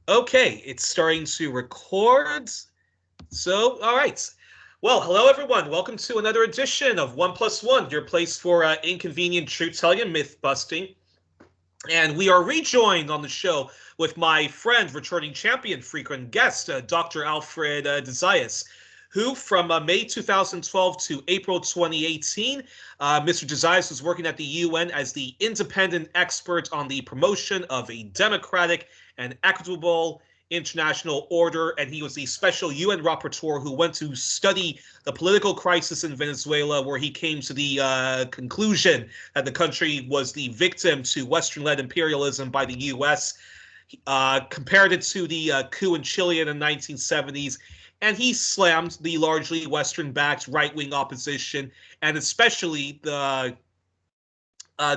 Okay, it's starting to record. So, all right. Well, hello everyone. Welcome to another edition of One Plus One, your place for inconvenient truth-telling and myth-busting. And we are rejoined on the show with my friend, returning champion, frequent guest, Dr. Alfred De Zayas, who from May 2012 to April 2018, Mr. De Zayas was working at the UN as the independent expert on the promotion of a democratic and equitable international order, and he was the special UN rapporteur who went to study the political crisis in Venezuela, where he came to the conclusion that the country was the victim to Western-led imperialism by the U.S., compared it to the coup in Chile in the 1970s, and he slammed the largely Western-backed right-wing opposition, and especially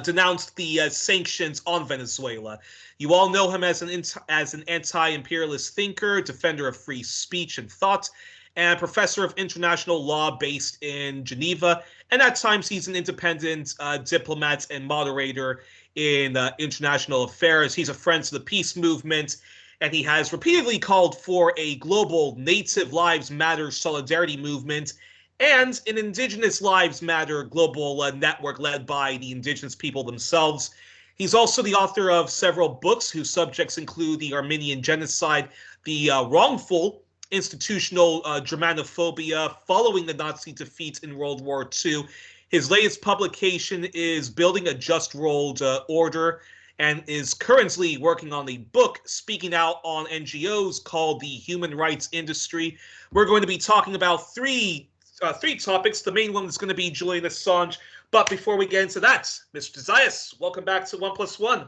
denounced the sanctions on Venezuela. You all know him as an anti-imperialist thinker, defender of free speech and thought, and professor of international law based in Geneva. And at times he's an independent diplomat and moderator in international affairs. He's a friend to the peace movement, and he has repeatedly called for a global Native Lives Matter solidarity movement and an Indigenous Lives Matter global network led by the Indigenous people themselves. He's also the author of several books whose subjects include the Armenian genocide, the wrongful institutional Germanophobia following the Nazi defeat in World War II. His latest publication is Building a Just World Order, and is currently working on a book speaking out on NGOs called The Human Rights Industry. We're going to be talking about three topics. The main one is going to be Julian Assange. But before we get into that, Mr. Zayas, welcome back to One Plus One.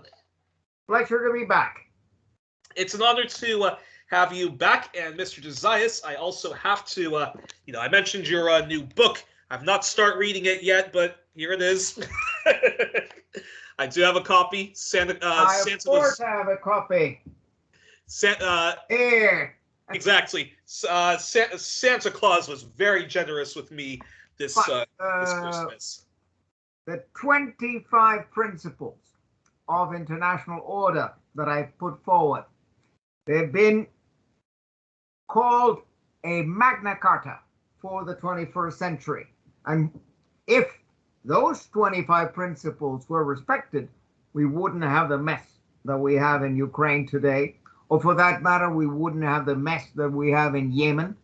Pleasure to be back. It's an honor to have you back. And Mr. Zayas, I also have to, I mentioned your new book. I've not started reading it yet, but here it is. I do have a copy. I of course have a copy. Here. Exactly. Santa Claus was very generous with me this Christmas. The 25 principles of international order that I've put forward, they've been called a Magna Carta for the 21st century. And if those 25 principles were respected, we wouldn't have the mess that we have in Ukraine today. Or for that matter, we wouldn't have the mess that we have in Yemen,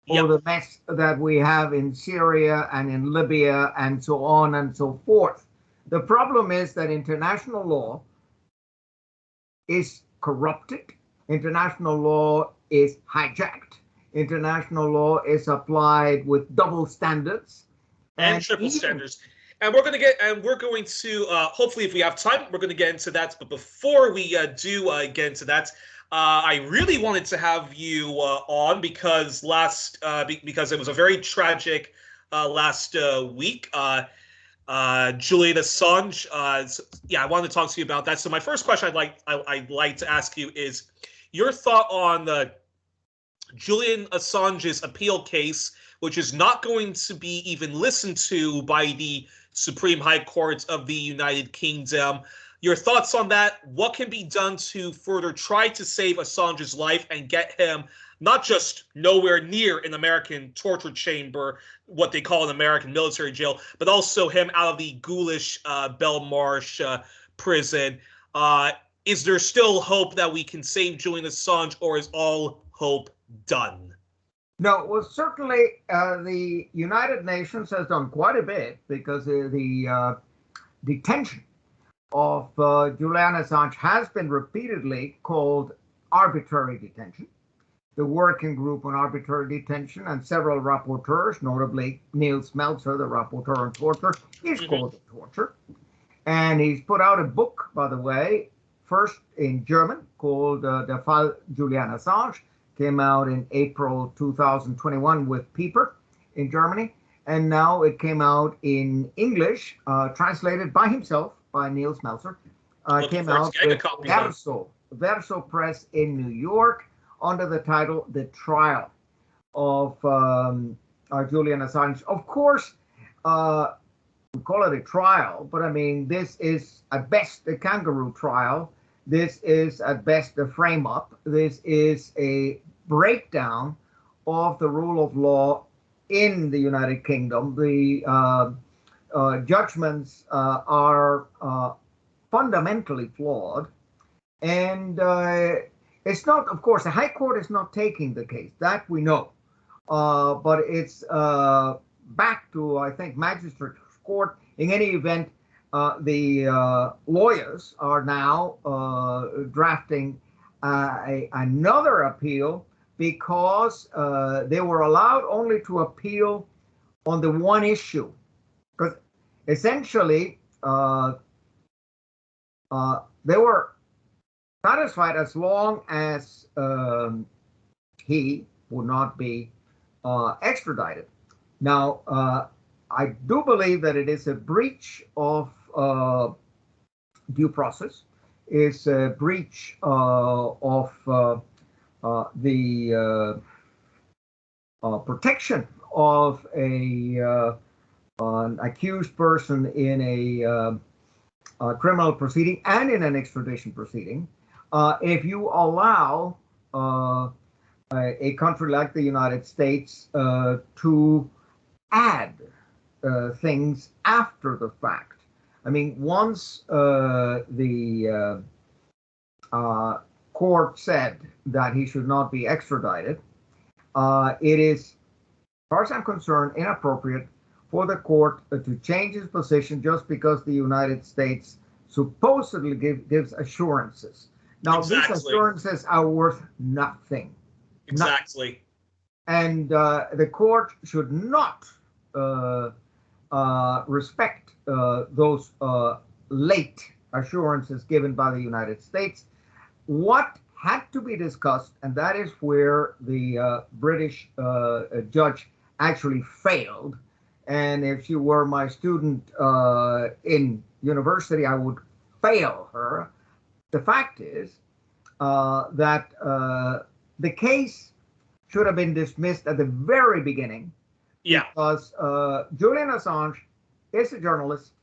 or the mess that we have in Syria and in Libya and so on and so forth. The problem is that international law is corrupted. International law is hijacked. International law is applied with double standards. And triple standards. And we're going to hopefully, if we have time, we're going to get into that. But before we do get into that, I really wanted to have you on because because it was a very tragic last week. Julian Assange. I wanted to talk to you about that. So my first question I'd like to ask you is your thought on Julian Assange's appeal case, which is not going to be even listened to by the Supreme High Court of the United Kingdom. Your thoughts on that? What can be done to further try to save Assange's life and get him not just nowhere near an American torture chamber, what they call an American military jail, but also him out of the ghoulish Belmarsh prison? Is there still hope that we can save Julian Assange, or is all hope done? No, well, certainly the United Nations has done quite a bit because the detention of Julian Assange has been repeatedly called arbitrary detention. The Working Group on Arbitrary Detention and several rapporteurs, notably Neil Smeltzer, the rapporteur on torture, he's called it torture. And he's put out a book, by the way, first in German called Der Fall Julian Assange, came out in April 2021 with Pieper in Germany. And now it came out in English, translated by himself, by Neil Smeltzer. Came out with Verso Press in New York under the title The Trial of Julian Assange. Of course, we call it a trial, but I mean, this is at best a kangaroo trial. This is at best a frame up. This is a breakdown of the rule of law in the United Kingdom. The judgments are fundamentally flawed. And it's not, of course, the High Court is not taking the case. That we know. But it's back to, I think, Magistrate Court. In any event, the lawyers are now drafting another appeal because they were allowed only to appeal on the one issue. Because essentially, they were satisfied as long as he would not be extradited. Now, I do believe that it is a breach of due process, is a breach of the protection of an accused person in a criminal proceeding and in an extradition proceeding. If you allow a country like the United States to add things after the fact. I mean, once the court said that he should not be extradited, it is, as far as I'm concerned, inappropriate for the court to change his position just because the United States supposedly gives assurances. Now, these assurances are worth nothing. Exactly. And the court should not respect those late assurances given by the United States. What had to be discussed, and that is where the British judge actually failed. And if she were my student in university, I would fail her. The fact is that the case should have been dismissed at the very beginning. Yeah. Because Julian Assange is a journalist.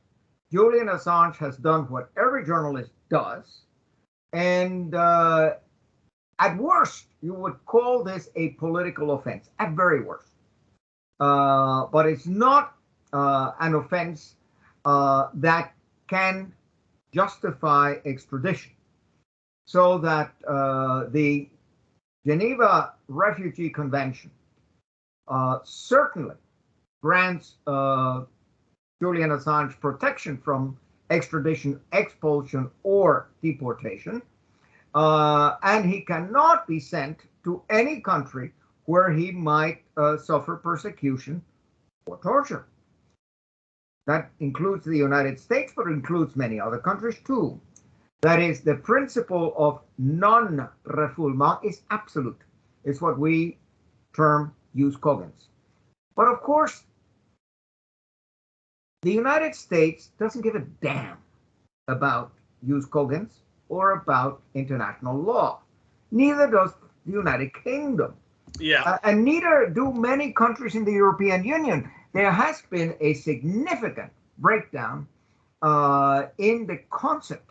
Julian Assange has done what every journalist does. And at worst, you would call this a political offense, at very worst. But it's not an offense that can justify extradition. So that the Geneva Refugee Convention certainly grants Julian Assange protection from extradition, expulsion, or deportation. And he cannot be sent to any country where he might suffer persecution or torture. That includes the United States, but includes many other countries too. That is, the principle of non-refoulement is absolute. It's what we term jus cogens. But of course, the United States doesn't give a damn about jus cogens or about international law. Neither does the United Kingdom. Yeah. And neither do many countries in the European Union. There has been a significant breakdown in the concept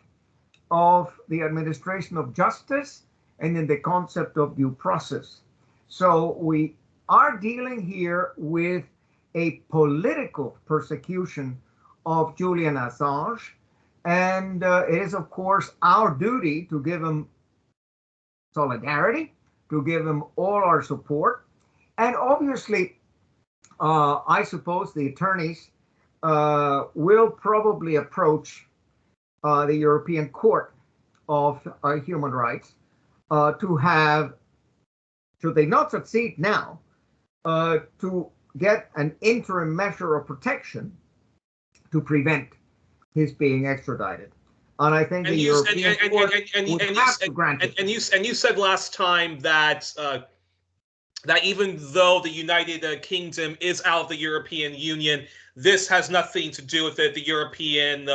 of the administration of justice and in the concept of due process. So we are dealing here with a political persecution of Julian Assange. And it is, of course, our duty to give him solidarity, to give him all our support. And obviously, I suppose the attorneys will probably approach the European Court of Human Rights to have, should they not succeed now, to get an interim measure of protection to prevent his being extradited. And I think the European Court would have to grant it. And you said last time that that even though the United Kingdom is out of the European Union, this has nothing to do with it. The European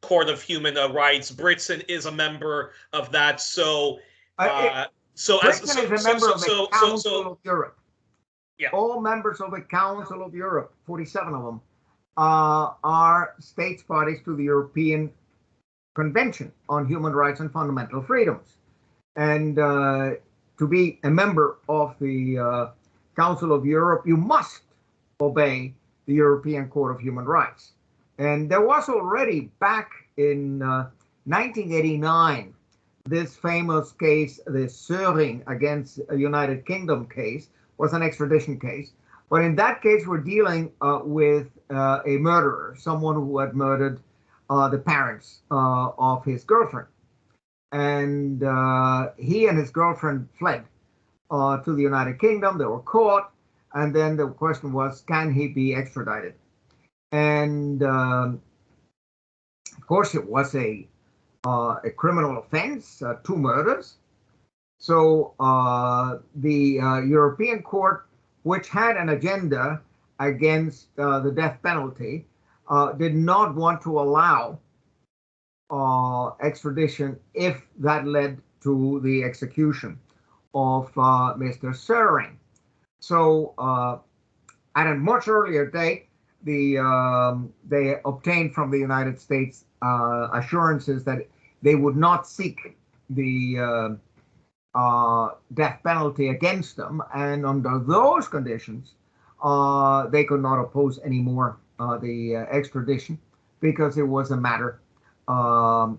Court of Human Rights, Britain is a member of that. So, Britain is a member of the Council of Europe. Yeah. All members of the Council of Europe, 47 of them, are states parties to the European Convention on Human Rights and Fundamental Freedoms. And to be a member of the Council of Europe, you must obey the European Court of Human Rights. And there was already back in 1989, this famous case, the Söring against a United Kingdom case, was an extradition case. But in that case, we're dealing with a murderer, someone who had murdered the parents of his girlfriend. And he and his girlfriend fled to the United Kingdom. They were caught. And then the question was, can he be extradited? And of course, it was a criminal offense, 2 murders. So the European Court, which had an agenda against the death penalty, did not want to allow extradition if that led to the execution of Mr. Söring. So at a much earlier date, they obtained from the United States assurances that they would not seek the death penalty against them, and under those conditions, they could not oppose anymore the extradition, because it was a matter of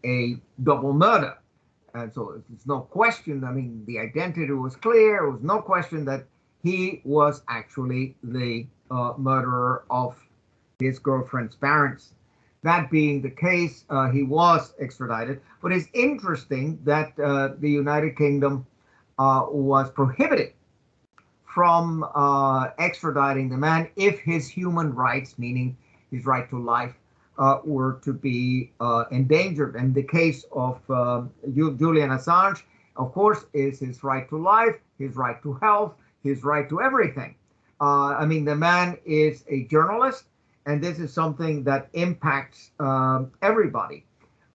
a double murder. And so there's no question, I mean, the identity was clear. There was no question that he was actually the murderer of his girlfriend's parents. That being the case, he was extradited. But it's interesting that the United Kingdom was prohibited from extraditing the man if his human rights, meaning his right to life, were to be endangered. And the case of Julian Assange, of course, is his right to life, his right to health, his right to everything. I mean, the man is a journalist, and this is something that impacts everybody.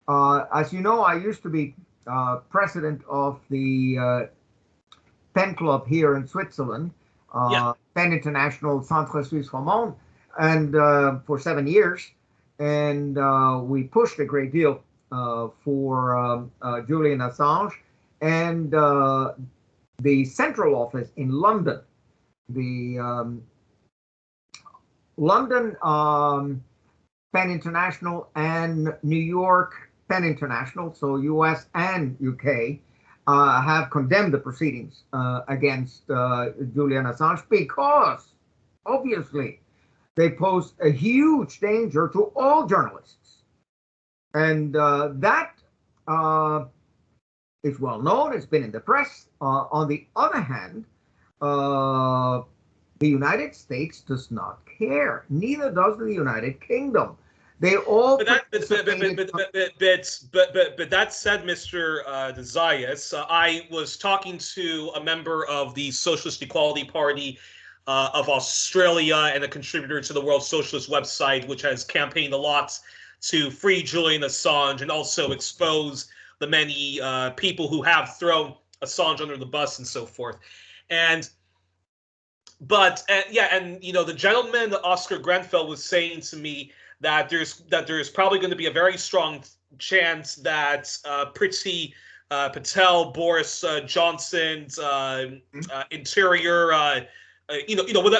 As you know, I used to be president of the Pen Club here in Switzerland, Pen International Centre Suisse Romand, and for 7 years. And we pushed a great deal for Julian Assange, and the central office in London, the London Pen International and New York Pen International, so US and UK, have condemned the proceedings against Julian Assange because, obviously, they pose a huge danger to all journalists. And that is well known. It's been in the press. On the other hand, the United States does not care. Neither does the United Kingdom. They all. But that said, Mr. De Zayas, I was talking to a member of the Socialist Equality Party of Australia and a contributor to the World Socialist website, which has campaigned a lot to free Julian Assange and also expose the many people who have thrown Assange under the bus and so forth. But you know, the gentleman, Oscar Grenfell, was saying to me that there's probably going to be a very strong chance that Priti Patel, Boris Johnson's interior,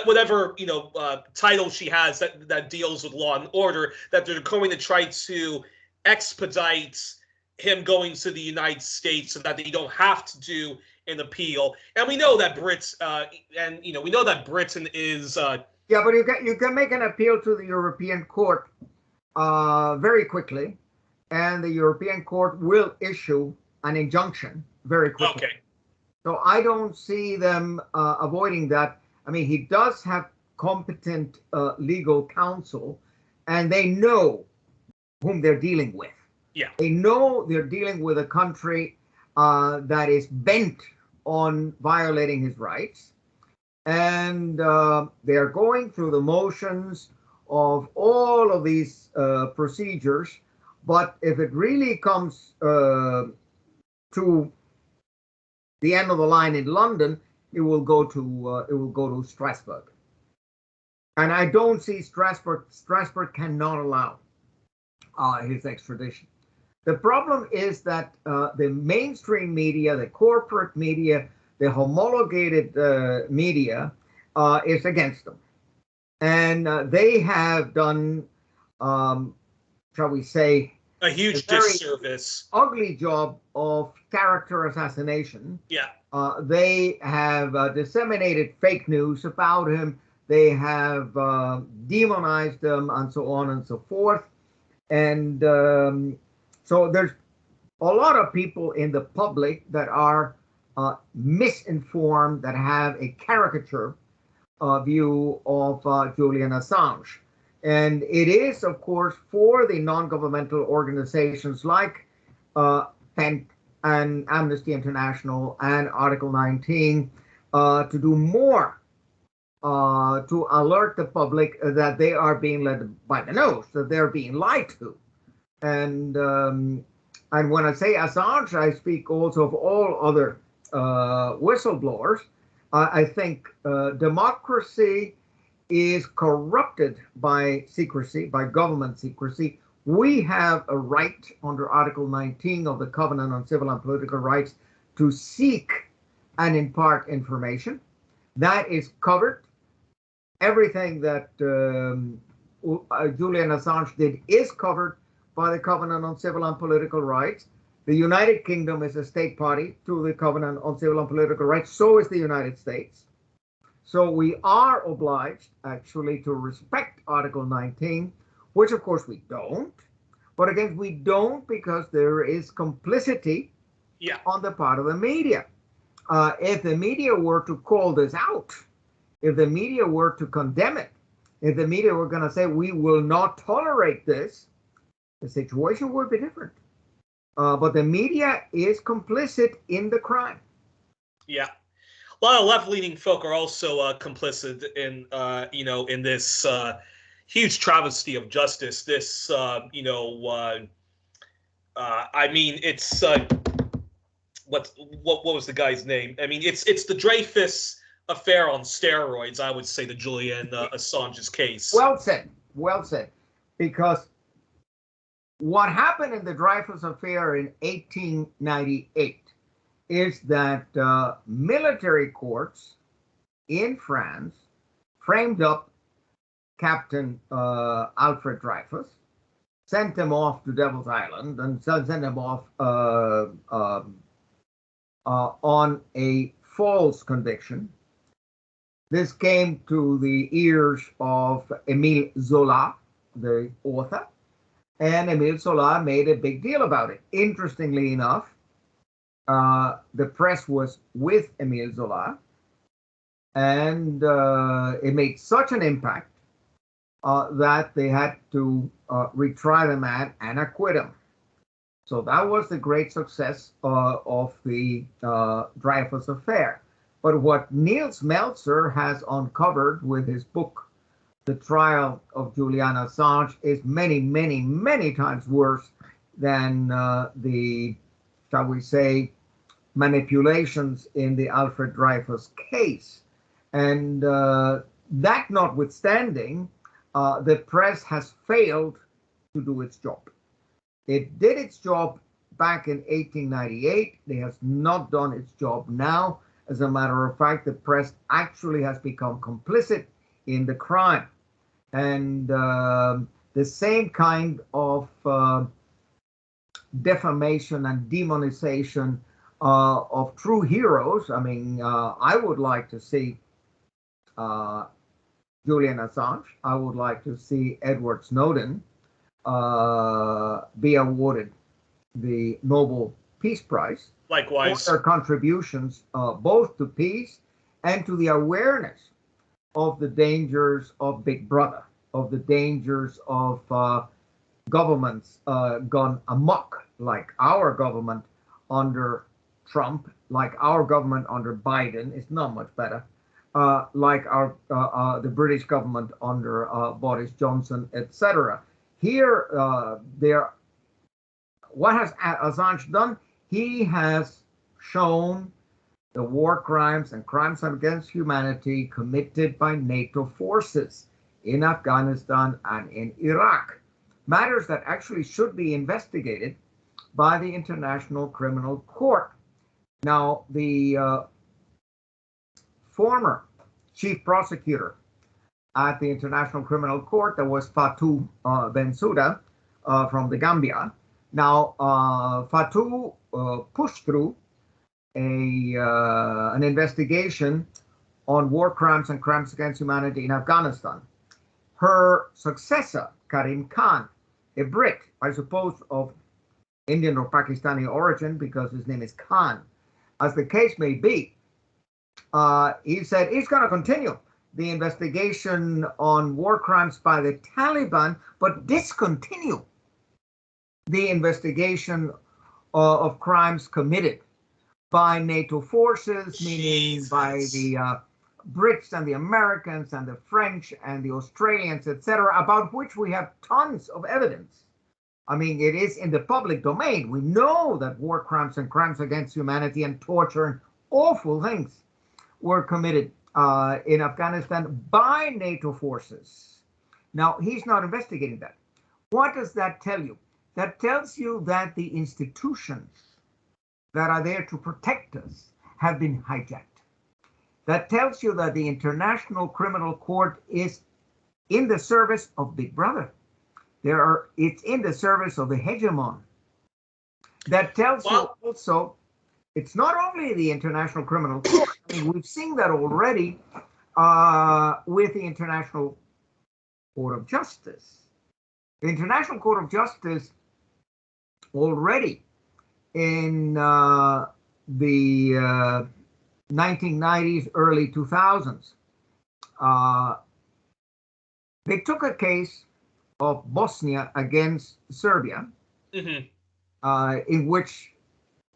whatever title she has that deals with law and order, that they're going to try to expedite him going to the United States so that they don't have to do an appeal. And we know that we know that Britain is. Yeah, but you can make an appeal to the European Court very quickly, and the European Court will issue an injunction very quickly. Okay. So I don't see them avoiding that. I mean, he does have competent legal counsel, and they know whom they're dealing with. Yeah. They know they're dealing with a country that is bent on violating his rights. And they're going through the motions of all of these procedures. But if it really comes to the end of the line in London, it will go to Strasbourg. And I don't see Strasbourg cannot allow his extradition. The problem is that the mainstream media, the corporate media, the homologated media is against them. And they have done, shall we say, a huge disservice, ugly job of character assassination. Yeah. They have disseminated fake news about him. They have demonized him and so on and so forth. And so there's a lot of people in the public that are misinformed, that have a caricature view of Julian Assange. And it is, of course, for the non-governmental organizations like PENT and Amnesty International and Article 19 to do more to alert the public that they are being led by the nose, that they're being lied to. And when I say Assange, I speak also of all other whistleblowers. I think democracy is corrupted by secrecy, by government secrecy. We have a right under Article 19 of the Covenant on Civil and Political Rights to seek and impart information. That is covered. Everything that Julian Assange did is covered by the Covenant on Civil and Political Rights. The United Kingdom is a state party to the Covenant on Civil and Political Rights. So is the United States. So we are obliged, actually, to respect Article 19, which, of course, we don't. But again, we don't because there is complicity on the part of the media. If the media were to call this out, if the media were to condemn it, if the media were going to say, we will not tolerate this, the situation would be different. But the media is complicit in the crime. Yeah. A lot of left-leaning folk are also complicit in, in this huge travesty of justice. This, I mean, it's what was the guy's name? I mean, it's the Dreyfus affair on steroids. I would say the Julian Assange's case. Well said. Because what happened in the Dreyfus affair in 1898 is that military courts in France framed up Captain Alfred Dreyfus, sent him off to Devil's Island, and sent him off on a false conviction. This came to the ears of Émile Zola, the author, and Émile Zola made a big deal about it. Interestingly enough, the press was with Émile Zola, and it made such an impact that they had to retry the man and acquit him. So that was the great success of the Dreyfus affair. But what Niels Meltzer has uncovered with his book, The Trial of Julian Assange, is many, many, many times worse than the, shall we say, manipulations in the Alfred Dreyfus case. And that notwithstanding, the press has failed to do its job. It did its job back in 1898. It has not done its job now. As a matter of fact, the press actually has become complicit in the crime. And the same kind of defamation and demonization of true heroes. I mean, I would like to see Julian Assange. I would like to see Edward Snowden be awarded the Nobel Peace Prize. Likewise. For their contributions both to peace and to the awareness of the dangers of Big Brother, of the dangers of governments gone amok, like our government under Trump, like our government under Biden. It's not much better. Like the British government under Boris Johnson, etc. Here, what has Assange done? He has shown the war crimes and crimes against humanity committed by NATO forces in Afghanistan and in Iraq. matters that actually should be investigated by the International Criminal Court. Now, the former chief prosecutor at the International Criminal Court, that was Fatou Bensouda from the Gambia. Now, Fatou pushed through an investigation on war crimes and crimes against humanity in Afghanistan. Her successor, Karim Khan, a Brit, I suppose of Indian or Pakistani origin because his name is Khan, as the case may be, he said he's going to continue the investigation on war crimes by the Taliban, but discontinue the investigation of crimes committed by NATO forces, meaning by the Brits and the Americans and the French and the Australians, etc., about which we have tons of evidence. I mean, it is in the public domain. We know that war crimes and crimes against humanity and torture and awful things were committed in Afghanistan by NATO forces. Now, he's not investigating that. What does that tell you? That tells you that the institutions that are there to protect us have been hijacked. That tells you that the International Criminal Court is in the service of Big Brother. It's in the service of the hegemon. That tells you also, it's not only the International Criminal Court. I mean, we've seen that already with the International Court of Justice. The International Court of Justice already in the 1990s, early 2000s, they took a case of Bosnia against Serbia, in which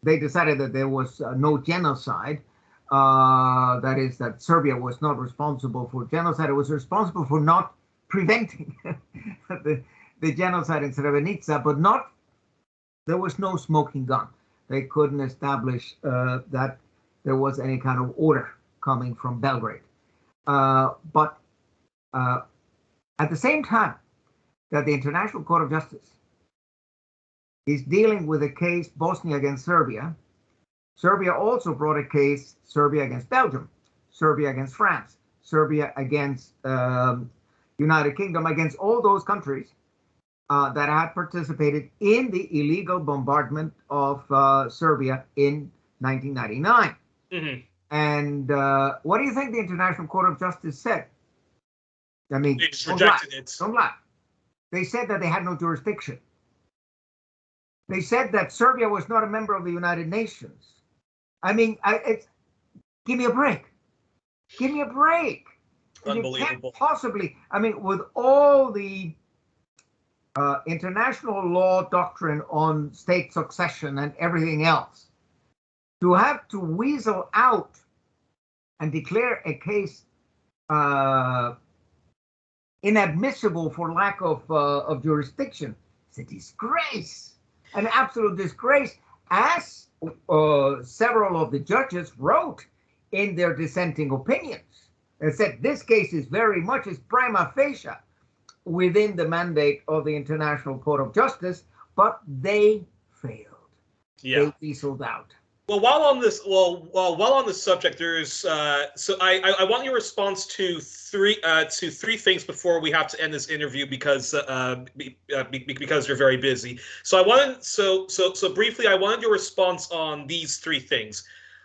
they decided that there was no genocide. That is, that Serbia was not responsible for genocide. It was responsible for not preventing the genocide in Srebrenica, but there was no smoking gun. They couldn't establish that there was any kind of order coming from Belgrade. But at the same time that the International Court of Justice is dealing with a case Bosnia against Serbia, Serbia also brought a case Serbia against Belgium, Serbia against France, Serbia against United Kingdom, against all those countries that had participated in the illegal bombardment of Serbia in 1999. And what do you think the International Court of Justice said? I mean, they just rejected it. Don't lie. They said that they had no jurisdiction. They said that Serbia was not a member of the United Nations. I mean, give me a break. Give me a break. Unbelievable. You can't possibly, I mean, with all the international law doctrine on state succession and everything else, to have to weasel out and declare a case inadmissible for lack of jurisdiction, it's a disgrace, an absolute disgrace, as several of the judges wrote in their dissenting opinions. They said this case is very much is prima facie within the mandate of the International Court of Justice, but they failed. Yeah. They weaseled out. Well, while on this subject, there's so I want your response to three things before we have to end this interview because you're very busy. So briefly, I wanted your response on these three things.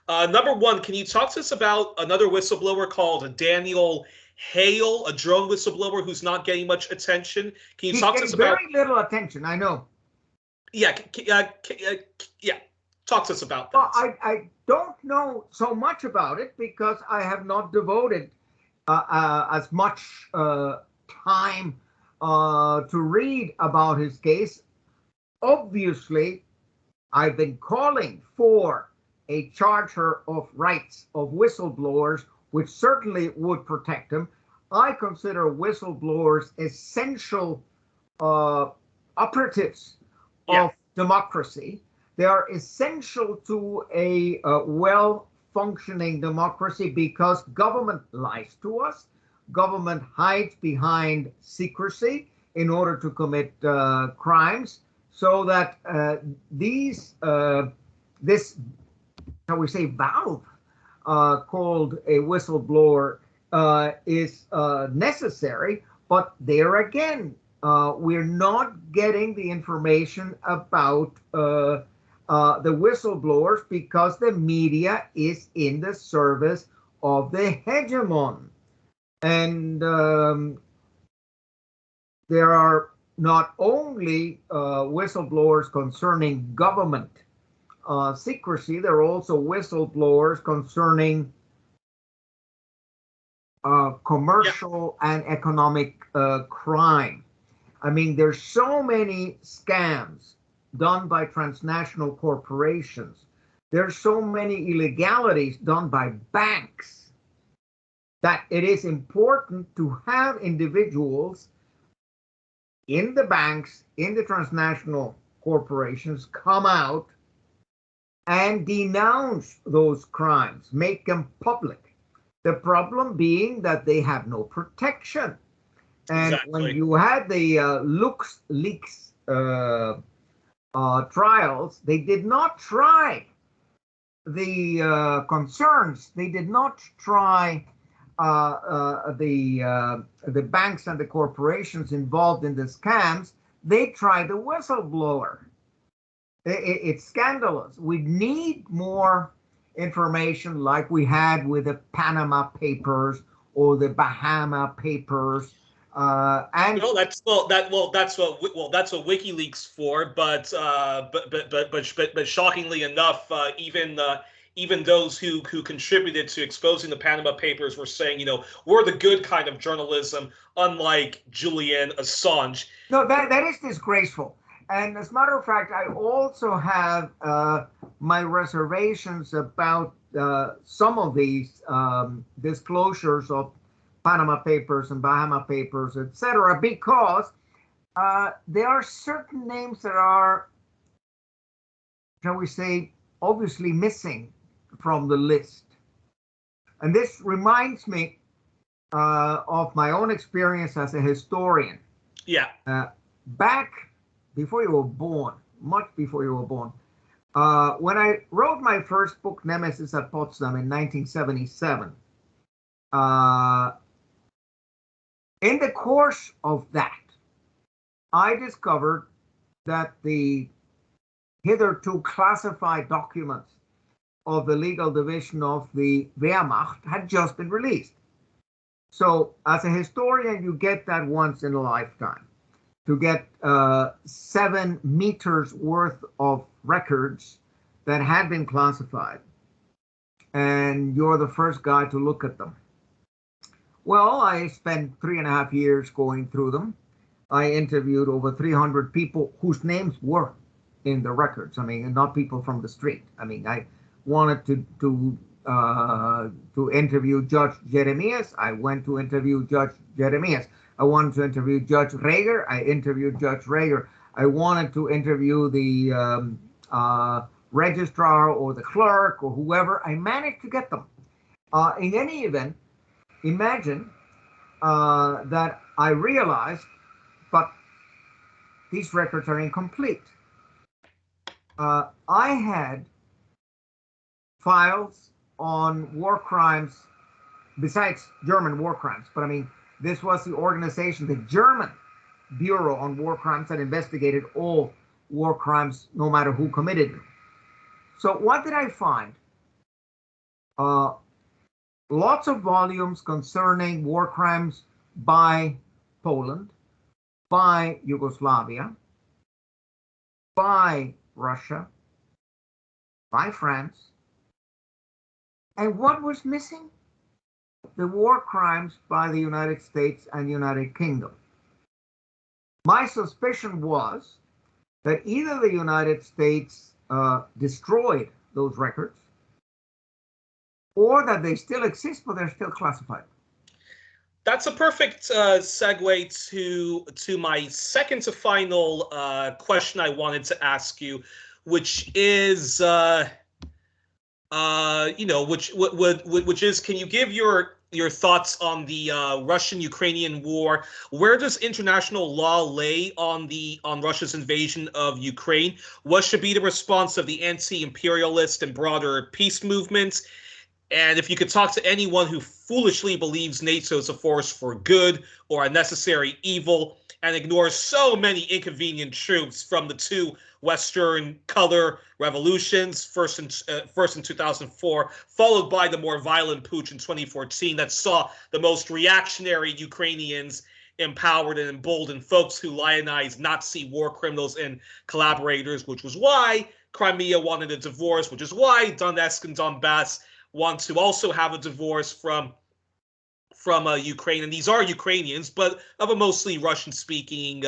Number one, can you talk to us about another whistleblower called Daniel Hale, a drone whistleblower who's not getting much attention? Can you talk to us about very little attention? I know. Yeah, yeah. Talk to us about that. Well, I don't know so much about it because I have not devoted as much time to read about his case. Obviously, I've been calling for a charter of rights of whistleblowers, which certainly would protect them. I consider whistleblowers essential operatives of democracy. They are essential to a well-functioning democracy because government lies to us. Government hides behind secrecy. in order to commit crimes, so that this, shall we say, valve called a whistleblower is necessary. But there again, we're not getting the information about the whistleblowers because the media is in the service of the hegemon. And there are not only whistleblowers concerning government secrecy, there are also whistleblowers concerning commercial and economic crime. I mean, there's so many scams done by transnational corporations. There's so many illegalities done by banks that it is important to have individuals in the banks, in the transnational corporations, come out and denounce those crimes, make them public. The problem being that they have no protection. And when you had the LuxLeaks trials, they did not try the concerns. They did not try the banks and the corporations involved in the scams. They tried the whistleblower. It's scandalous. We need more information like we had with the Panama Papers or the Bahama Papers. And that's what WikiLeaks for. But shockingly enough, even those who contributed to exposing the Panama Papers were saying, we're the good kind of journalism, unlike Julian Assange. No, that is disgraceful. And as a matter of fact, I also have my reservations about some of these disclosures of Panama Papers and Bahama Papers, etc., because there are certain names that are, shall we say, obviously missing from the list. And this reminds me of my own experience as a historian. Yeah. Back before you were born, much before you were born, when I wrote my first book, Nemesis at Potsdam, in 1977, in the course of that, I discovered that the hitherto classified documents of the legal division of the Wehrmacht had just been released. So as a historian, you get that once in a lifetime, to get 7 meters worth of records that had been classified. And you're the first guy to look at them. Well, I spent 3.5 years going through them. I interviewed over 300 people whose names were in the records. I mean, not people from the street. I mean, I wanted to interview Judge Jeremias. I went to interview Judge Jeremias. I wanted to interview Judge Rager. I interviewed Judge Rager. I wanted to interview the registrar or the clerk or whoever. I managed to get them. In any event, imagine that I realized, but these records are incomplete. I had files on war crimes besides German war crimes, but I mean, this was the organization, the German Bureau on War Crimes, that investigated all war crimes, no matter who committed them. So what did I find? Lots of volumes concerning war crimes by Poland, by Yugoslavia, by Russia, by France. And what was missing? The war crimes by the United States and United Kingdom. My suspicion was that either the United States destroyed those records, or that they still exist, but they're still classified. That's a perfect segue to my second to final question I wanted to ask you, which is, which is, can you give your your thoughts on the Russian-Ukrainian war. Where does international law lay on Russia's invasion of Ukraine? What should be the response of the anti-imperialist and broader peace movements? And if you could talk to anyone who foolishly believes NATO is a force for good or a necessary evil and ignores so many inconvenient truths from the two Western color revolutions, first in 2004, followed by the more violent putsch in 2014 that saw the most reactionary Ukrainians empowered and emboldened, folks who lionized Nazi war criminals and collaborators, which was why Crimea wanted a divorce, which is why Donetsk and Donbass want to also have a divorce from Ukraine, and these are Ukrainians, but of a mostly Russian-speaking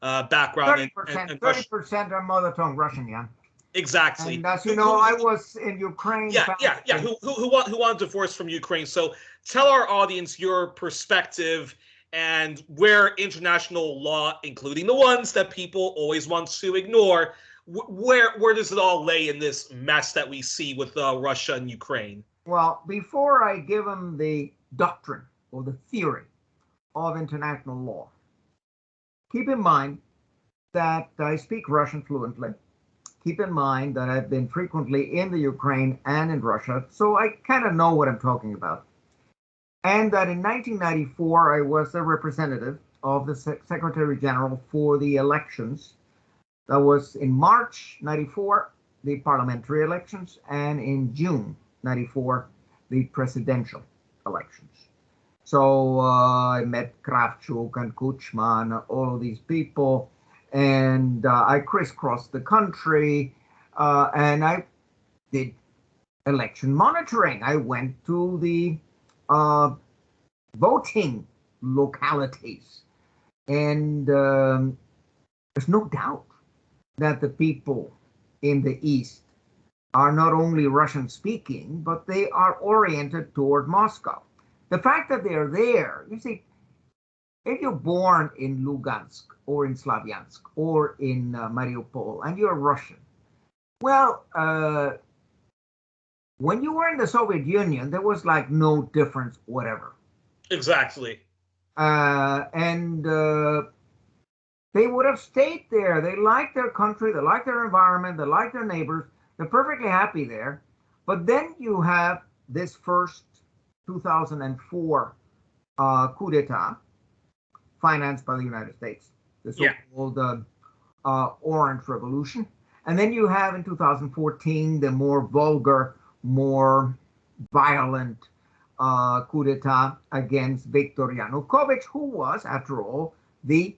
background. 30% are mother tongue Russian, yeah. Exactly. And as you know, I was in Ukraine. Yeah. Who want a divorce from Ukraine? So tell our audience your perspective and where international law, including the ones that people always want to ignore, where does it all lay in this mess that we see with Russia and Ukraine? Well, before I give them the doctrine or the theory of international law, keep in mind that I speak Russian fluently. Keep in mind that I've been frequently in the Ukraine and in Russia, so I kind of know what I'm talking about. And that in 1994, I was a representative of the Secretary General for the elections. That was in March 94, the parliamentary elections, and in June 94, the presidential elections. So I met Kravchuk and Kuchma, all of these people, and I crisscrossed the country, and I did election monitoring. I went to the voting localities, and there's no doubt that the people in the East are not only Russian speaking, but they are oriented toward Moscow. The fact that they're there, you see, if you're born in Lugansk or in Slavyansk or in Mariupol and you're Russian, well, when you were in the Soviet Union, there was like no difference whatever. Exactly. And they would have stayed there. They like their country, they like their environment, they like their neighbors. They're perfectly happy there. But then you have this first 2004 coup d'etat financed by the United States, the so-called Orange Revolution. And then you have in 2014 the more vulgar, more violent coup d'etat against Viktor Yanukovych, who was, after all, the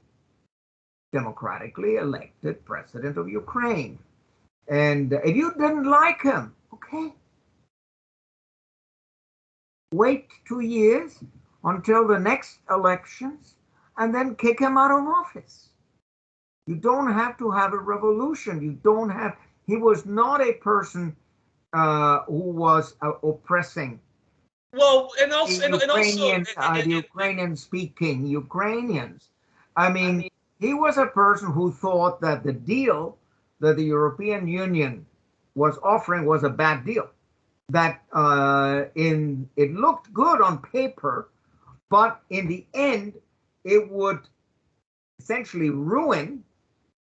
democratically elected president of Ukraine. And if you didn't like him, okay, wait 2 years until the next elections and then kick him out of office. You don't have to have a revolution. You don't have, he was not a person who was oppressing. Well, and also, the Ukrainian-speaking Ukrainians. I mean, he was a person who thought that the deal that the European Union was offering was a bad deal. That it looked good on paper, but in the end, it would essentially ruin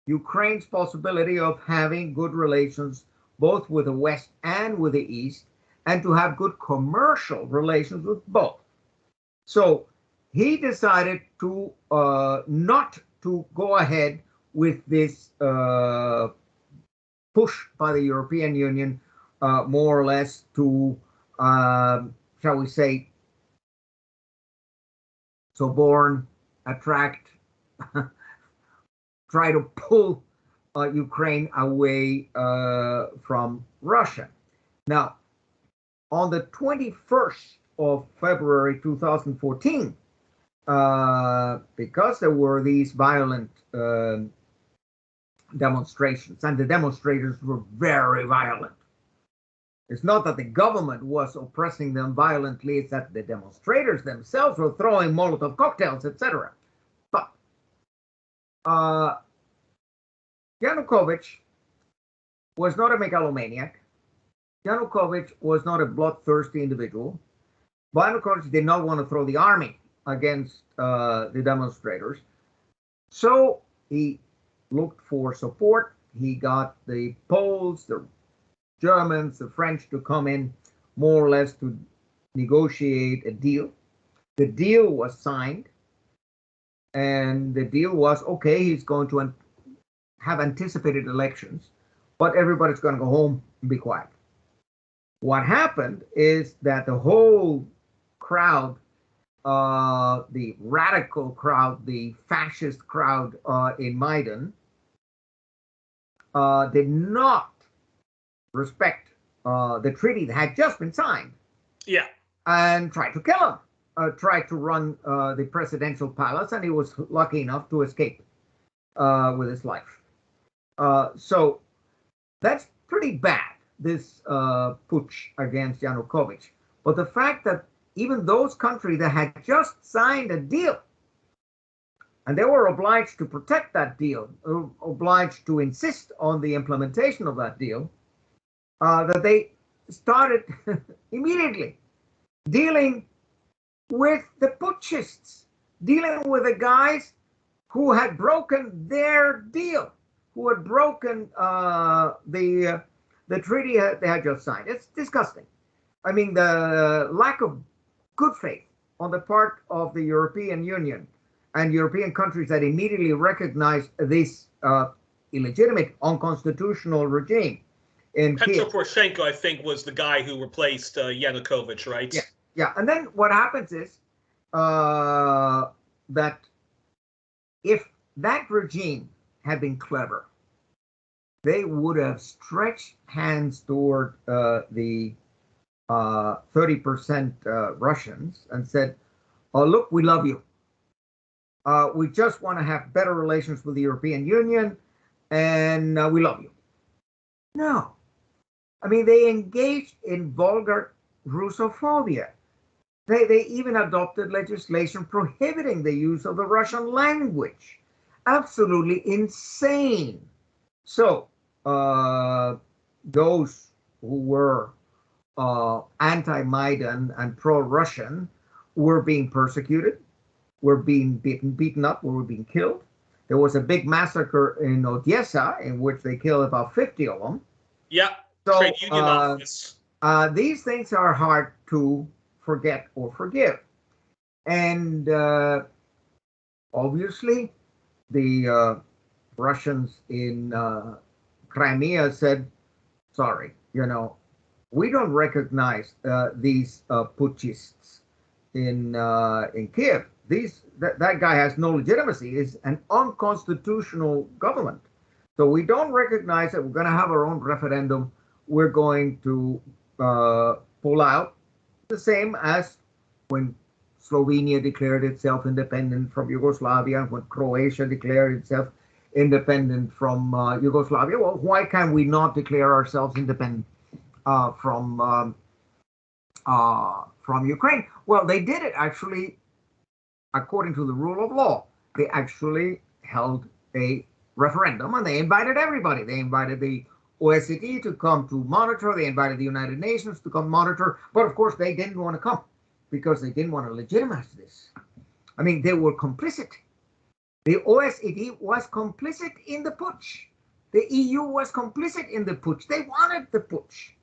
Ukraine's possibility of having good relations both with the West and with the East, and to have good commercial relations with both. So he decided to not to go ahead with this push by the European Union, more or less to, shall we say, suborn, attract, try to pull Ukraine away from Russia. Now, on the 21st of February 2014, because there were these violent demonstrations, and the demonstrators were very violent. It's not that the government was oppressing them violently, it's that the demonstrators themselves were throwing Molotov cocktails, etc. But Yanukovych was not a megalomaniac. Yanukovych was not a bloodthirsty individual. Yanukovych did not want to throw the army against the demonstrators. So he looked for support. He got the Poles, the Germans, the French to come in more or less to negotiate a deal. The deal was signed, and the deal was, okay, he's going to have anticipated elections, but everybody's going to go home and be quiet. What happened is that the whole crowd, the radical crowd, the fascist crowd in Maidan, did not respect the treaty that had just been signed. Yeah. And tried to kill him. Tried to run the presidential palace, and he was lucky enough to escape with his life. So that's pretty bad, this putsch against Yanukovych. But the fact that even those countries that had just signed a deal, and they were obliged to protect that deal, obliged to insist on the implementation of that deal, that they started immediately dealing with the putschists, dealing with the guys who had broken their deal, who had broken the treaty they had just signed. It's disgusting. I mean, the lack of good faith on the part of the European Union and European countries that immediately recognized this illegitimate, unconstitutional regime in Petro Kiev. Poroshenko, I think, was the guy who replaced Yanukovych, right? Yeah, yeah. And then what happens is that if that regime had been clever, they would have stretched hands toward the 30% Russians and said, oh, look, we love you. We just want to have better relations with the European Union, and we love you. No. I mean, they engaged in vulgar Russophobia. They even adopted legislation prohibiting the use of the Russian language. Absolutely insane. So those who were anti-Maidan and pro-Russian were being persecuted, were being beaten up, were being killed. There was a big massacre in Odessa in which they killed about 50 of them. Yeah, so, trade union office. These things are hard to forget or forgive. And obviously, the Russians in Crimea said, sorry, we don't recognize these putschists in Kiev. That guy has no legitimacy. It's an unconstitutional government. So we don't recognize it. We're going to have our own referendum. We're going to pull out, the same as when Slovenia declared itself independent from Yugoslavia, when Croatia declared itself independent from Yugoslavia. Well, why can we not declare ourselves independent from Ukraine? Well, they did it actually according to the rule of law. They actually held a referendum, and they invited everybody. They invited the OSCE to come to monitor. They invited the United Nations to come monitor. But of course, they didn't want to come because they didn't want to legitimize this. I mean, they were complicit. The OSCE was complicit in the putsch. The EU was complicit in the putsch. They wanted the putsch.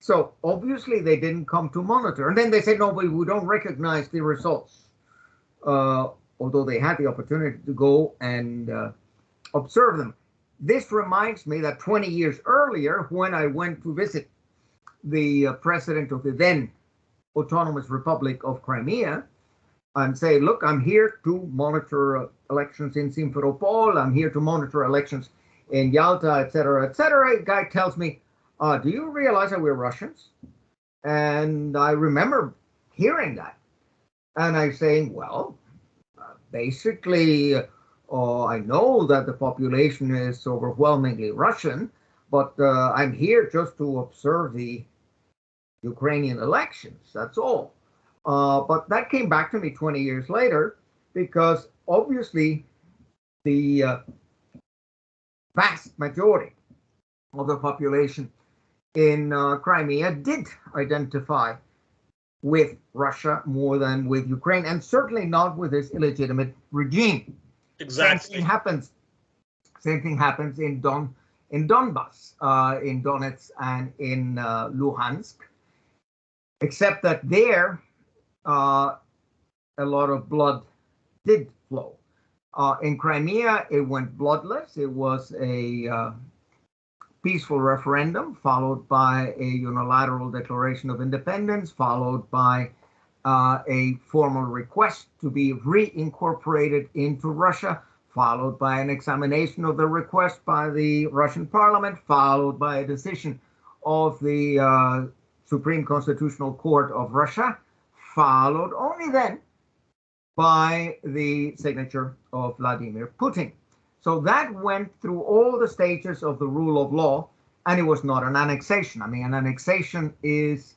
So obviously, they didn't come to monitor. And then they said, no, but we don't recognize the results. Although they had the opportunity to go and observe them. This reminds me that 20 years earlier, when I went to visit the president of the then Autonomous Republic of Crimea and say, look, I'm here to monitor elections in Simferopol. I'm here to monitor elections in Yalta, et cetera, et cetera. A guy tells me, do you realize that we're Russians? And I remember hearing that. And I'm saying, well, basically, I know that the population is overwhelmingly Russian, but I'm here just to observe the Ukrainian elections. That's all. But that came back to me 20 years later, because obviously the vast majority of the population in Crimea did identify with Russia more than with Ukraine, and certainly not with this illegitimate regime. Exactly. Same thing happens in Donbass, in Donetsk and in Luhansk, except that there a lot of blood did flow. In Crimea, it went bloodless. It was a peaceful referendum followed by a unilateral declaration of independence, followed by a formal request to be reincorporated into Russia, followed by an examination of the request by the Russian parliament, followed by a decision of the Supreme Constitutional Court of Russia, followed only then by the signature of Vladimir Putin. So that went through all the stages of the rule of law, and it was not an annexation. I mean, an annexation is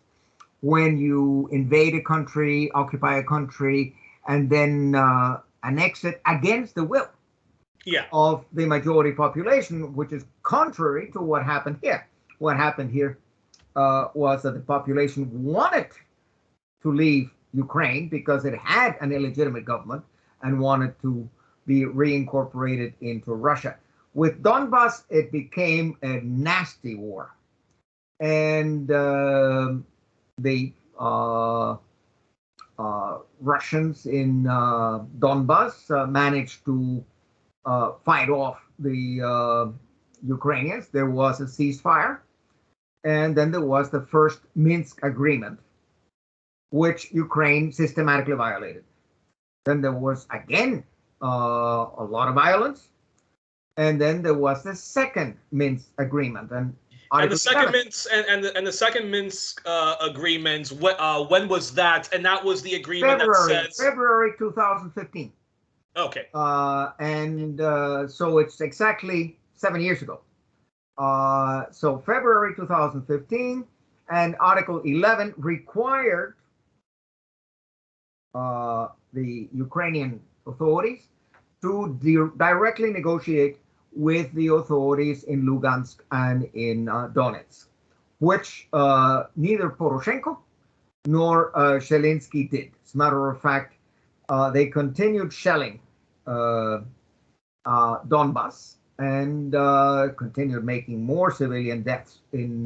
when you invade a country, occupy a country, and then annex it against the will of the majority population, which is contrary to what happened here. What happened here was that the population wanted to leave Ukraine because it had an illegitimate government and wanted to be reincorporated into Russia. With Donbass, it became a nasty war. And the Russians in Donbass managed to fight off the Ukrainians. There was a ceasefire. And then there was the first Minsk agreement, which Ukraine systematically violated. Then there was, again, a lot of violence. And then there was the second Minsk agreement. And the second Minsk and the second Minsk agreement, when was that? And that was the agreement that says February 2015. Okay. So it's exactly 7 years ago. So February 2015, and Article 11 required the Ukrainian authorities to directly negotiate with the authorities in Lugansk and in Donetsk, which neither Poroshenko nor Zelensky did. As a matter of fact, they continued shelling Donbass and continued making more civilian deaths in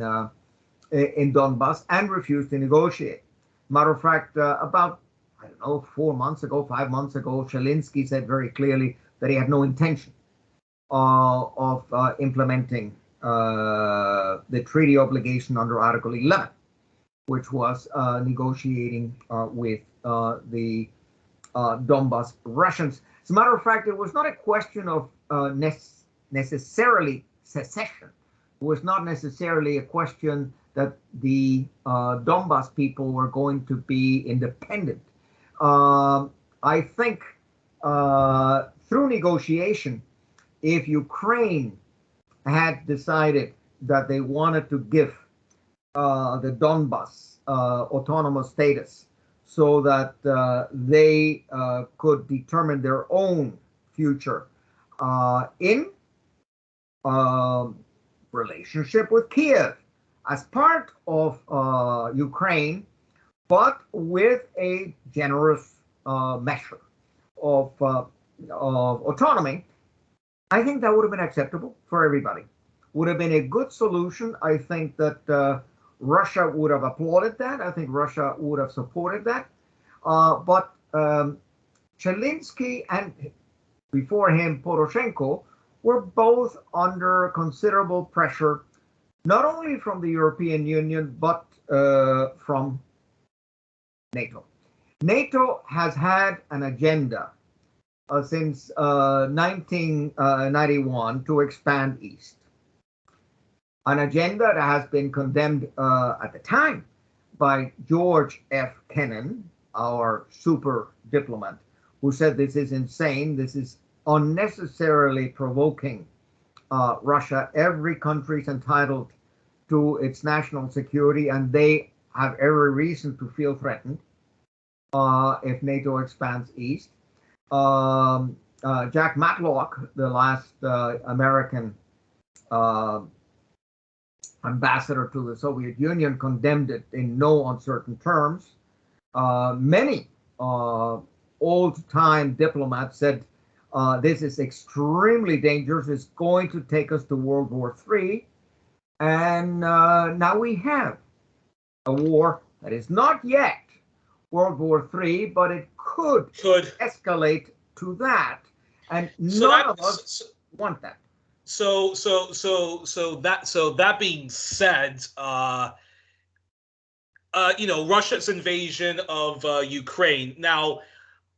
Donbass and refused to negotiate. Matter of fact, about, I don't know, 4 months ago, 5 months ago, Zelensky said very clearly that he had no intention of implementing the treaty obligation under Article 11, which was negotiating with the Donbass Russians. As a matter of fact, it was not a question of necessarily secession. It was not necessarily a question that the Donbass people were going to be independent. I think through negotiation, if Ukraine had decided that they wanted to give the Donbass autonomous status so that they could determine their own future in relationship with Kiev as part of Ukraine, but with a generous measure of autonomy, I think that would have been acceptable for everybody. Would have been a good solution. I think that Russia would have applauded that. I think Russia would have supported that. But Zelensky and before him Poroshenko were both under considerable pressure, not only from the European Union, but from NATO. NATO has had an agenda since 1991 to expand east. An agenda that has been condemned at the time by George F. Kennan, our super diplomat, who said this is insane, this is unnecessarily provoking Russia. Every country is entitled to its national security, and they have every reason to feel threatened if NATO expands east. Jack Matlock, the last American ambassador to the Soviet Union, condemned it in no uncertain terms. Many old-time diplomats said this is extremely dangerous. It's going to take us to World War III. And now we have a war that is not yet World War III, but it could escalate to that. And none of us want that. So that being said, Russia's invasion of Ukraine. Now,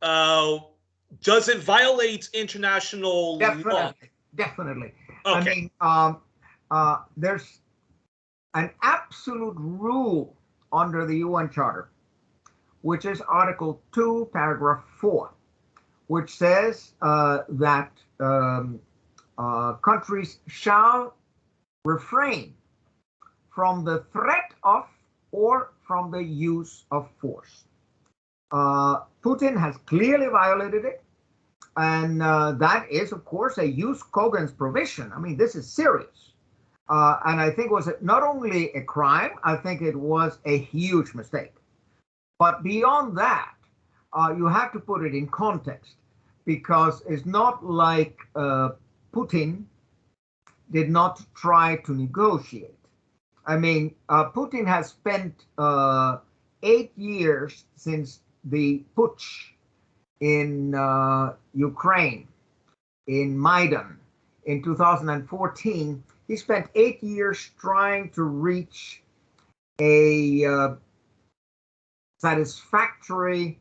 does it violate international law? Definitely. Okay. I mean, there's an absolute rule under the UN Charter, which is Article 2, Paragraph 4, which says that countries shall refrain from the threat of or from the use of force. Putin has clearly violated it, and that is, of course, a jus cogens provision. I mean, this is serious. And I think it was not only a crime, I think it was a huge mistake. But beyond that, you have to put it in context, because it's not like Putin did not try to negotiate. I mean, Putin has spent 8 years since the putsch in Ukraine, in Maidan, in 2014. He spent 8 years trying to reach a satisfactory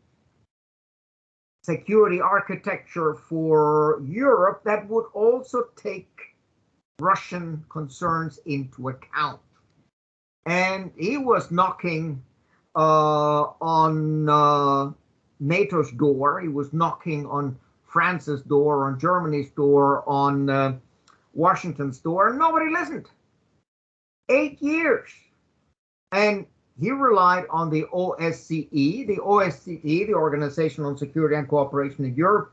security architecture for Europe that would also take Russian concerns into account. And he was knocking on NATO's door. He was knocking on France's door, on Germany's door, on Washington's door, and nobody listened. 8 years. And he relied on the OSCE. The OSCE, the Organization on Security and Cooperation in Europe,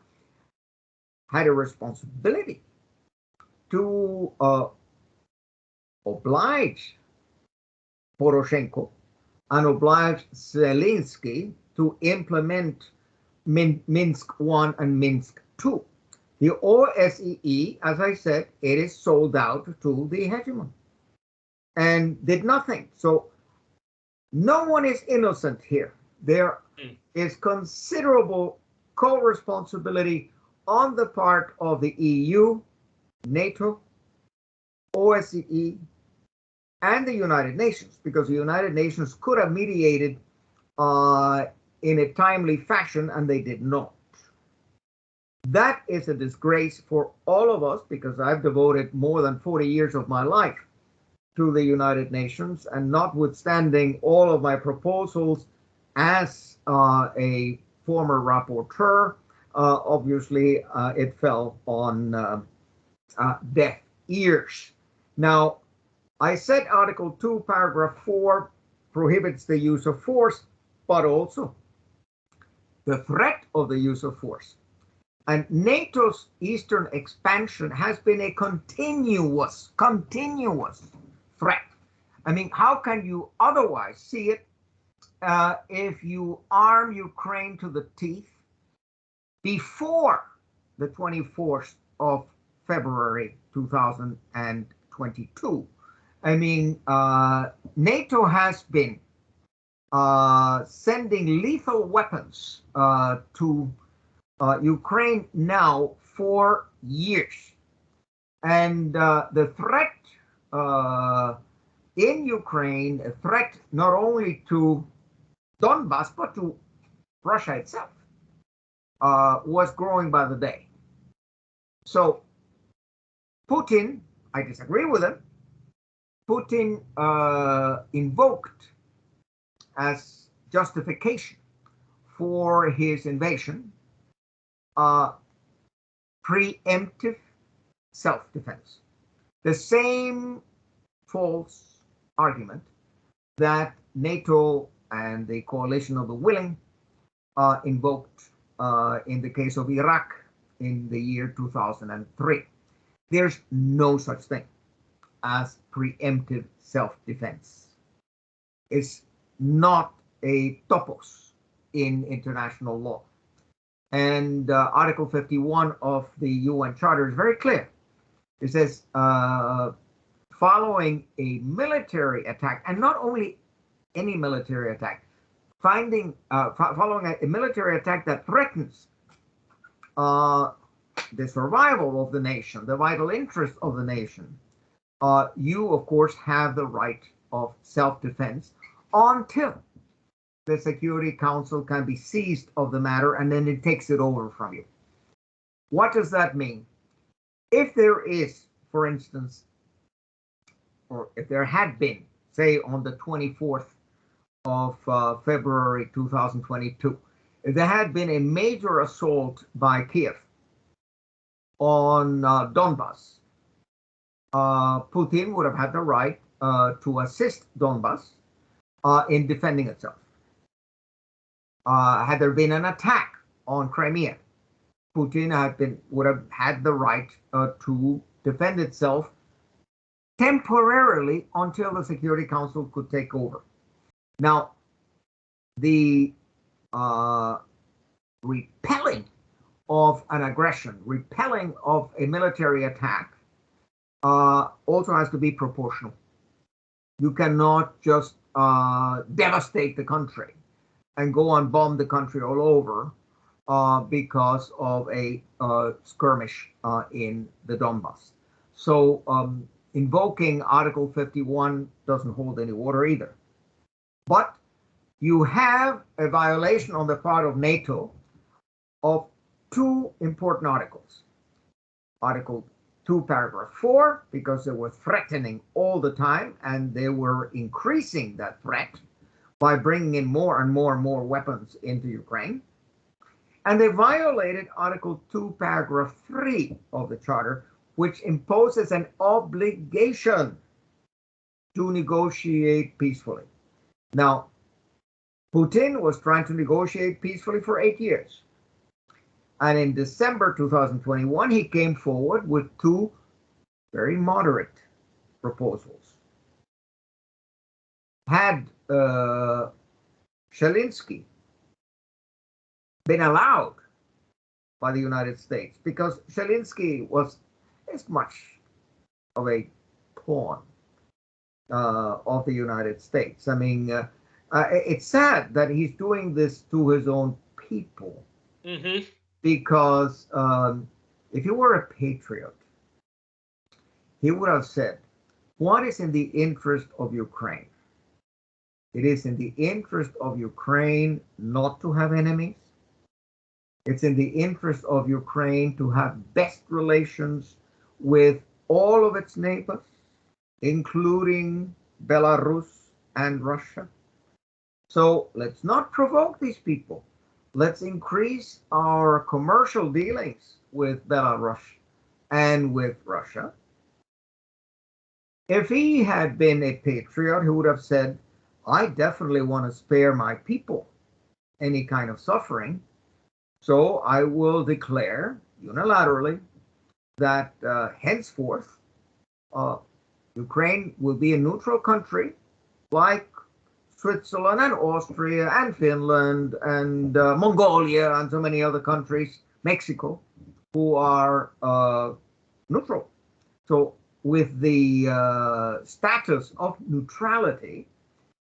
had a responsibility to oblige Poroshenko and oblige Zelensky to implement Minsk I and Minsk II. The OSCE, as I said, it is sold out to the hegemon and did nothing. So no one is innocent here. There is considerable co-responsibility on the part of the EU, NATO, OSCE, and the United Nations, because the United Nations could have mediated in a timely fashion, and they did not. That is a disgrace for all of us, because I've devoted more than 40 years of my life to the United Nations, and notwithstanding all of my proposals as a former rapporteur, obviously it fell on deaf ears. Now, I said Article 2, Paragraph 4 prohibits the use of force, but also the threat of the use of force. And NATO's eastern expansion has been a continuous threat. I mean, how can you otherwise see it if you arm Ukraine to the teeth before the 24th of February 2022? I mean, NATO has been sending lethal weapons to Ukraine now for years. And the threat in Ukraine, a threat not only to Donbass, but to Russia itself, was growing by the day. So Putin, I disagree with him, Putin invoked as justification for his invasion preemptive self-defense. The same false argument that NATO and the coalition of the willing invoked in the case of Iraq in the year 2003. There's no such thing as preemptive self-defense. It's not a topos. in international law. And Article 51 of the UN Charter is very clear. It says, following a military attack, and not only any military attack, following a military attack that threatens the survival of the nation, the vital interest of the nation, you, of course, have the right of self-defense until the Security Council can be seized of the matter, and then it takes it over from you. What does that mean? If there is, for instance, or if there had been, say, on the 24th of February 2022, if there had been a major assault by Kiev on Donbas, Putin would have had the right to assist Donbas in defending itself. Had there been an attack on Crimea, Putin would have had the right to defend itself temporarily until the Security Council could take over. Now, the repelling of an aggression, repelling of a military attack, also has to be proportional. You cannot just devastate the country and go and bomb the country all over because of a skirmish in the Donbas. So invoking Article 51 doesn't hold any water either. But you have a violation on the part of NATO of two important articles. Article 2, paragraph 4, because they were threatening all the time, and they were increasing that threat by bringing in more and more and more weapons into Ukraine. And they violated Article 2, paragraph 3 of the Charter, which imposes an obligation to negotiate peacefully. Now, Putin was trying to negotiate peacefully for 8 years. And in December 2021, he came forward with two very moderate proposals. Had Zelensky been allowed by the United States, because Zelensky was as much of a pawn of the United States. I mean, it's sad that he's doing this to his own people. Mm-hmm. Because if he were a patriot, he would have said, what is in the interest of Ukraine? It is in the interest of Ukraine not to have enemies. It's in the interest of Ukraine to have best relations with all of its neighbors, including Belarus and Russia. So let's not provoke these people. Let's increase our commercial dealings with Belarus and with Russia. If he had been a patriot, he would have said, I definitely want to spare my people any kind of suffering. So I will declare unilaterally that henceforth, Ukraine will be a neutral country like Switzerland and Austria and Finland and Mongolia and so many other countries, Mexico, who are neutral. So with the status of neutrality,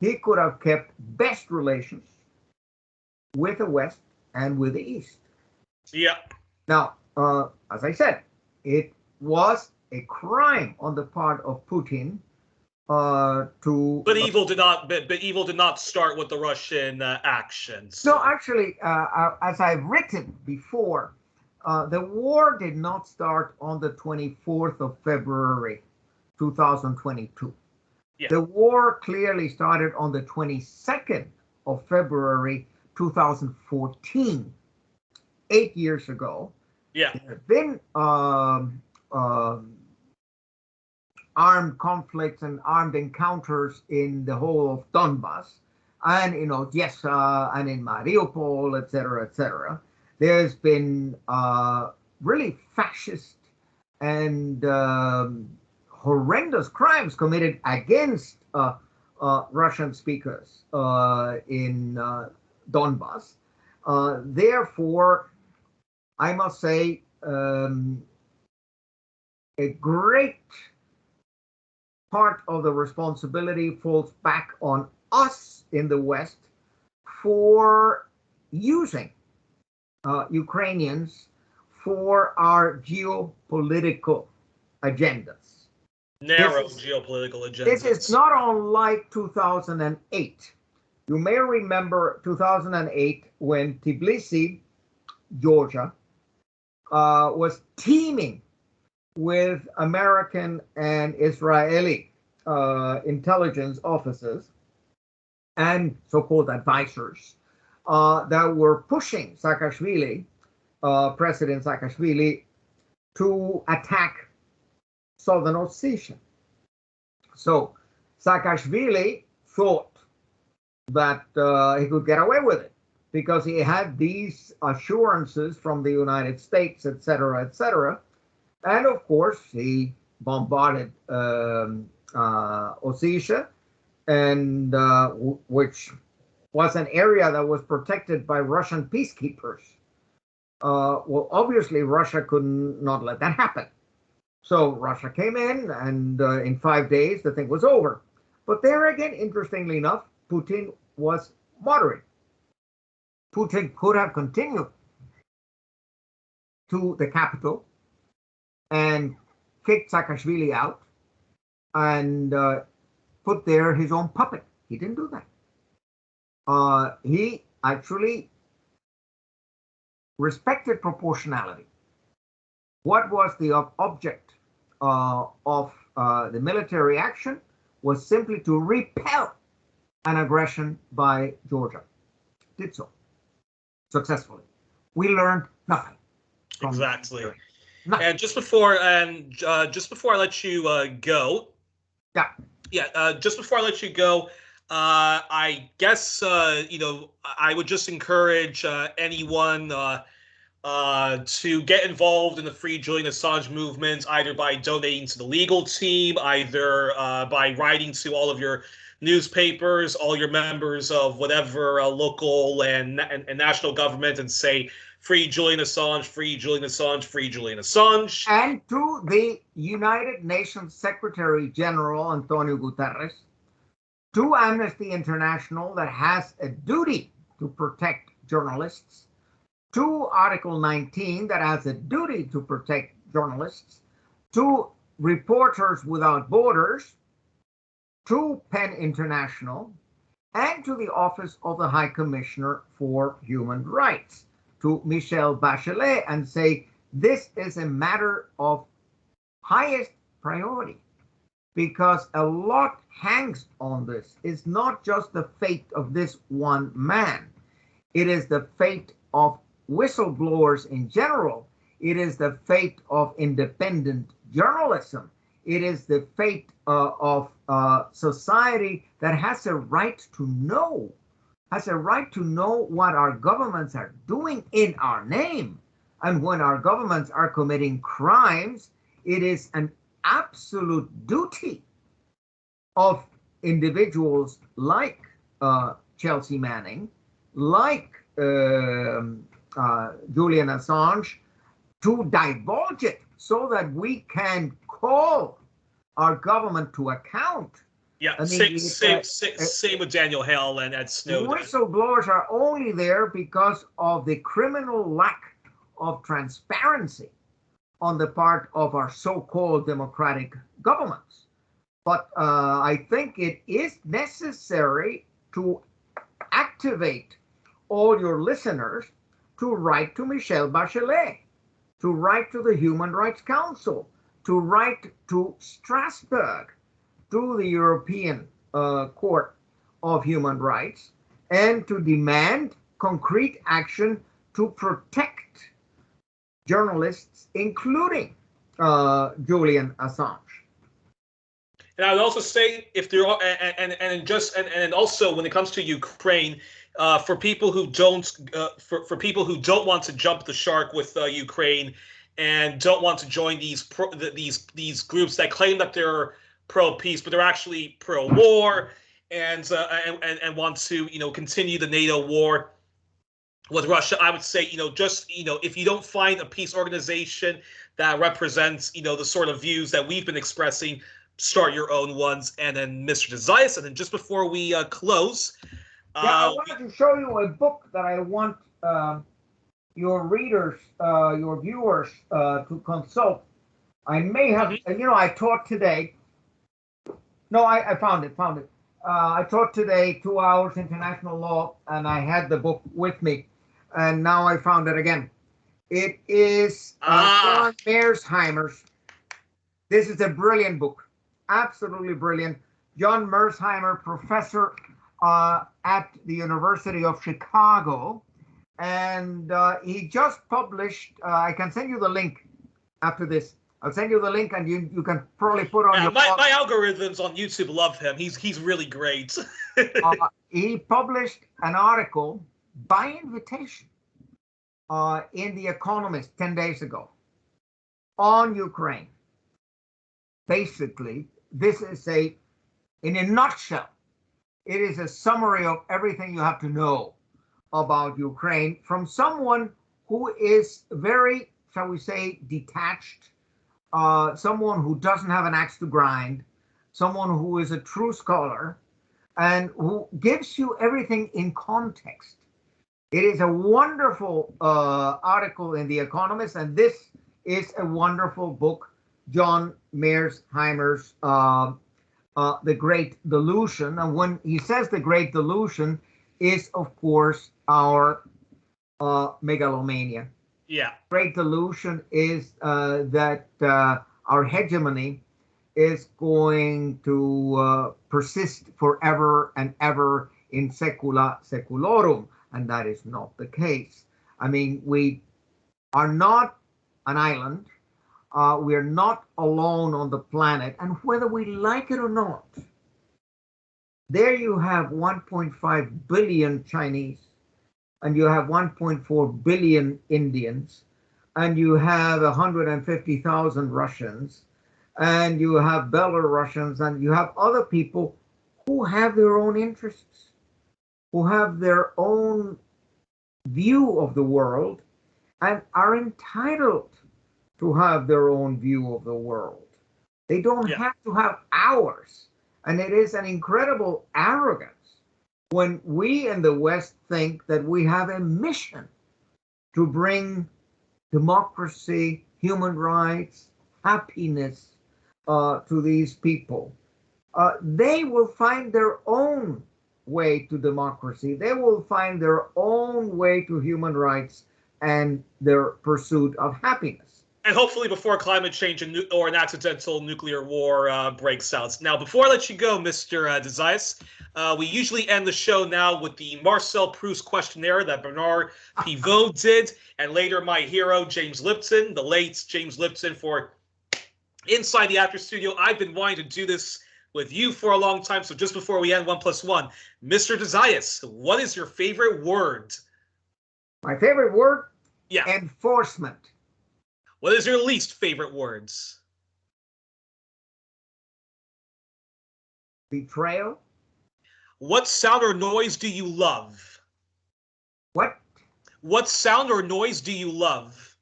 he could have kept best relations with the West and with the East. Yeah. Now, as I said, it was a crime on the part of Putin to. But evil did not. But evil did not start with the Russian actions. No, actually, as I've written before, the war did not start on the 24th of February, 2022. Yeah. The war clearly started on the 22nd of February, 2014, 8 years ago. Yeah. There have been armed conflicts and armed encounters in the whole of Donbas and in Odessa and in Mariupol, etc., etc. There's been really fascist and horrendous crimes committed against Russian speakers in Donbass. Therefore, I must say a great part of the responsibility falls back on us in the West for using Ukrainians for our geopolitical agendas. Narrow geopolitical agendas. This is not unlike 2008. You may remember 2008 when Tbilisi, Georgia, was teeming with American and Israeli intelligence officers and so-called advisors that were pushing Saakashvili, President Saakashvili, to attack Southern Ossetia. So Saakashvili thought that he could get away with it because he had these assurances from the United States, etc., etc. And of course, he bombarded Ossetia, and which was an area that was protected by Russian peacekeepers. Well, obviously, Russia could not let that happen. So Russia came in, and in 5 days, the thing was over. But there again, interestingly enough, Putin was moderate. Putin could have continued to the capital and kicked Saakashvili out and put there his own puppet. He didn't do that. He actually respected proportionality. What was the object of the military action was simply to repel an aggression by Georgia. Did so successfully. We learned nothing. Exactly. Nothing. And just before I let you go, just before I let you go, I guess I would just encourage anyone to get involved in the Free Julian Assange movement, either by donating to the legal team, either by writing to all of your newspapers, all your members of whatever local and national government, and say, "Free Julian Assange, free Julian Assange, free Julian Assange." And to the United Nations Secretary General, Antonio Guterres, to Amnesty International, that has a duty to protect journalists, to Article 19, that has a duty to protect journalists, to Reporters Without Borders, to PEN International, and to the Office of the High Commissioner for Human Rights, to Michelle Bachelet, and say, this is a matter of highest priority, because a lot hangs on this. It's not just the fate of this one man. It is the fate of whistleblowers in general. It is the fate of independent journalism. It is the fate of society that has a right to know, what our governments are doing in our name. And when our governments are committing crimes, it is an absolute duty of individuals like Chelsea Manning, like Julian Assange, to divulge it so that we can call our government to account. Yeah, I mean, same with Daniel Hale and Ed Snowden. Whistleblowers are only there because of the criminal lack of transparency on the part of our so-called democratic governments. But I think it is necessary to activate all your listeners to write to Michelle Bachelet, to write to the Human Rights Council, to write to Strasbourg, to the European Court of Human Rights, and to demand concrete action to protect journalists, including Julian Assange. And I would also say, if there are, and also when it comes to Ukraine, for people who don't want to jump the shark with Ukraine and don't want to join these groups that claim that they're pro-peace, but they're actually pro-war, and want to continue the NATO war. with Russia, I would say, just, if you don't find a peace organization that represents, the sort of views that we've been expressing, start your own ones. And then Mr. De Zayas, and then just before we close. I wanted to show you a book that I want your readers, your viewers to consult. I may have, I taught today. No, I found it. I taught today 2 hours international law, and I had the book with me, and now I found it again. It is John Mersheimer's. This is a brilliant book, absolutely brilliant. John Mersheimer, professor at the University of Chicago, and he just published. I can send you the link after this. I'll send you the link, and you can probably put on your. My algorithms on YouTube love him. He's really great. He published an article by invitation in The Economist 10 days ago on Ukraine. Basically, this is in a nutshell, it is a summary of everything you have to know about Ukraine from someone who is very, shall we say, detached. Someone who doesn't have an axe to grind, someone who is a true scholar, and who gives you everything in context. It is a wonderful article in The Economist, and this is a wonderful book, John Mersheimer's The Great Delusion. And when he says the Great Delusion is, of course, our megalomania. Yeah. Great delusion is that our hegemony is going to persist forever and ever in secula seculorum, and that is not the case. I mean, we are not an island. We are not alone on the planet, and whether we like it or not, there you have 1.5 billion Chinese, and you have 1.4 billion Indians, and you have 150,000 Russians, and you have Belarusians, and you have other people who have their own interests, who have their own view of the world, and are entitled to have their own view of the world. They don't have to have ours. And it is an incredible arrogance when we in the West think that we have a mission to bring democracy, human rights, happiness to these people. They will find their own way to democracy. They will find their own way to human rights and their pursuit of happiness. And hopefully before climate change or an accidental nuclear war breaks out. Now, before I let you go, Mr. De Zayas, we usually end the show now with the Marcel Proust questionnaire that Bernard Pivot did, and later my hero, James Lipton, the late James Lipton, for Inside the Actor Studio. I've been wanting to do this with you for a long time, so just before we end 1+1, Mr. De Zayas, what is your favorite word? My favorite word? Yeah. Enforcement. What is your least favorite words? Betrayal. What sound or noise do you love? What? What sound or noise do you love?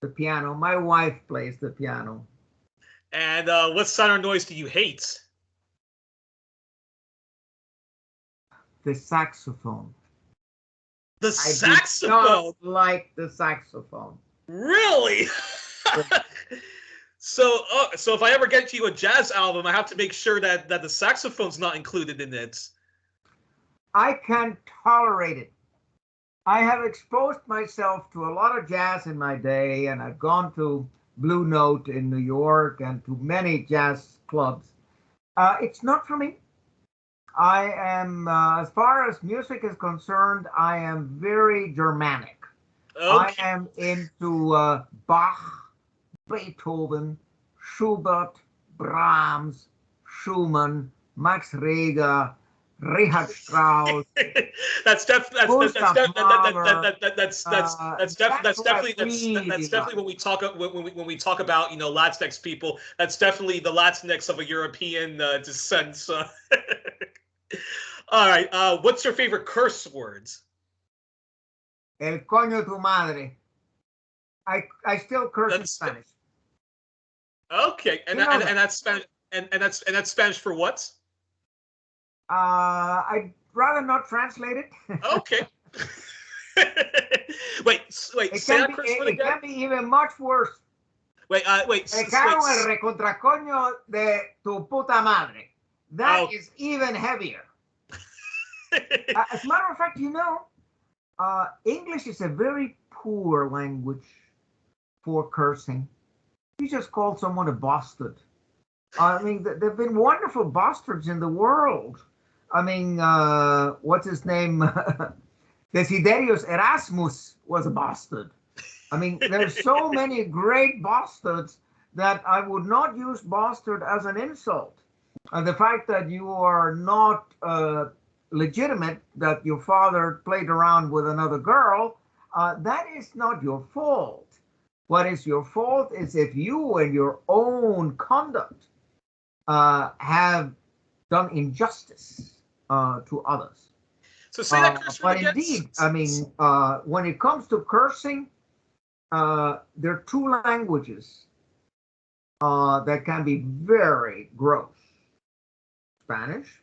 The piano. My wife plays the piano. And what sound or noise do you hate? The saxophone. The saxophone? I do not like the saxophone. Really? So if I ever get you a jazz album, I have to make sure that the saxophone's not included in it. I can tolerate it. I have exposed myself to a lot of jazz in my day, and I've gone to Blue Note in New York and to many jazz clubs. It's not for me. I am, as far as music is concerned, I am very Germanic. Okay. I am into Bach, Beethoven, Schubert, Brahms, Schumann, Max Reger, Richard Strauss. That's definitely when we talk about Latinx people. That's definitely the Latinx of a European descent. All right. What's your favorite curse words? El coño tu madre. I still curse in Spanish. Okay, and that's Spanish, and that's Spanish for what? I'd rather not translate it. Okay. wait. It can be even much worse. Wait. Me cago en el recontracoño de tu puta madre. That is even heavier. As a matter of fact, English is a very poor language for cursing. You just call someone a bastard. I mean, there have been wonderful bastards in the world. I mean, what's his name? Desiderius Erasmus was a bastard. I mean, there's so many great bastards that I would not use bastard as an insult. The fact that you are not legitimate, that your father played around with another girl, that is not your fault. What is your fault is if you and your own conduct have done injustice to others. So say that curse word again. But indeed, I mean, when it comes to cursing, there are two languages that can be very gross: Spanish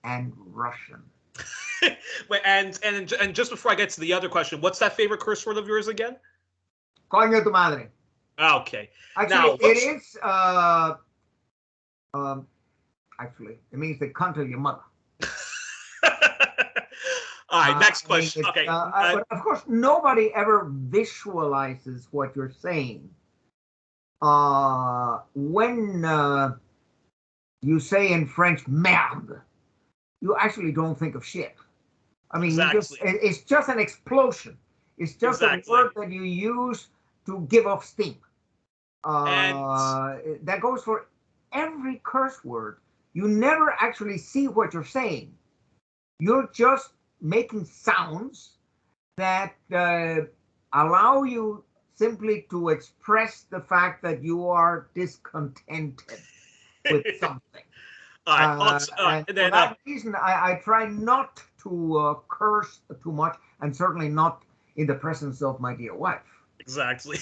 and Russian. Wait, and just before I get to the other question, what's that favorite curse word of yours again? Coño tu madre. Okay. Actually, now, it is. Actually, it means the cunt of your mother. All right, next question. Okay. But of course, nobody ever visualizes what you're saying. When you say in French "merde," you actually don't think of shit. I mean, it's just an explosion. It's just a word that you use to give off steam. That goes for every curse word. You never actually see what you're saying. You're just making sounds that allow you simply to express the fact that you are discontented with something. And for that reason, I try not to curse too much, and certainly not in the presence of my dear wife. Exactly.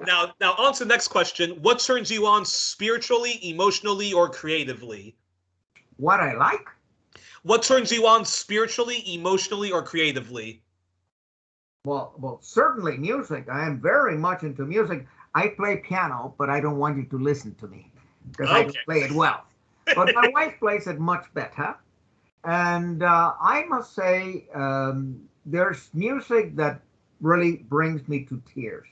Now on to the next question. What turns you on spiritually, emotionally, or creatively? What I like? What turns you on spiritually, emotionally, or creatively? Well, certainly music. I am very much into music. I play piano, but I don't want you to listen to me because I don't play it well. But my wife plays it much better. And I must say, there's music that really brings me to tears.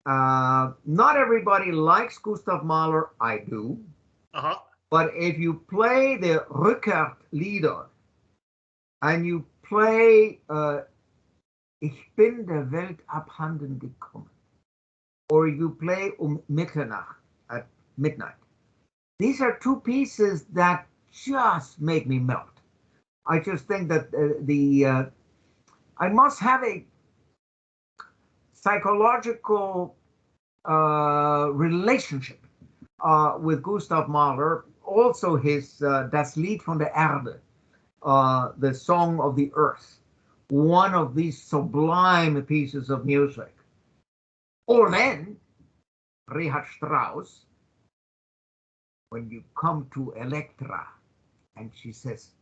Not everybody likes Gustav Mahler. I do. Uh-huh. But if you play the Rückert-Lieder and you play Ich bin der Welt abhanden gekommen, or you play Mitternacht, at midnight, these are two pieces that just make me melt. I just think that I must have a psychological relationship with Gustav Mahler. Also his Das Lied von der Erde, the Song of the Earth, one of these sublime pieces of music. Or then Richard Strauss, when you come to Elektra and she says,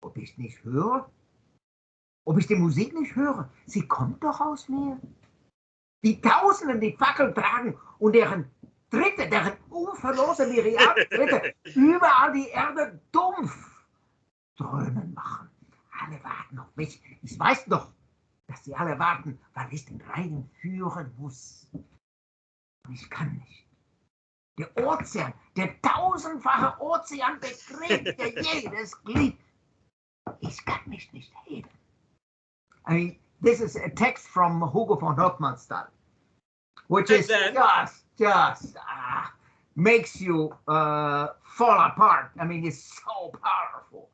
ob ich nicht höre? Ob ich die Musik nicht höre? Sie kommt doch aus mir. Die Tausenden, die Fackel tragen und deren Tritte, deren uferlose Myriadentritte überall die Erde dumpf dröhnen machen. Alle warten auf mich. Ich weiß doch, dass sie alle warten, weil ich den Reigen führen muss. Und ich kann nicht. Der Ozean, der tausendfache Ozean begräbt dir jedes Glied. Ich kann mich nicht heben. I mean, this is a text from Hugo von Hofmannsthal, which is just makes you fall apart. I mean, it's so powerful.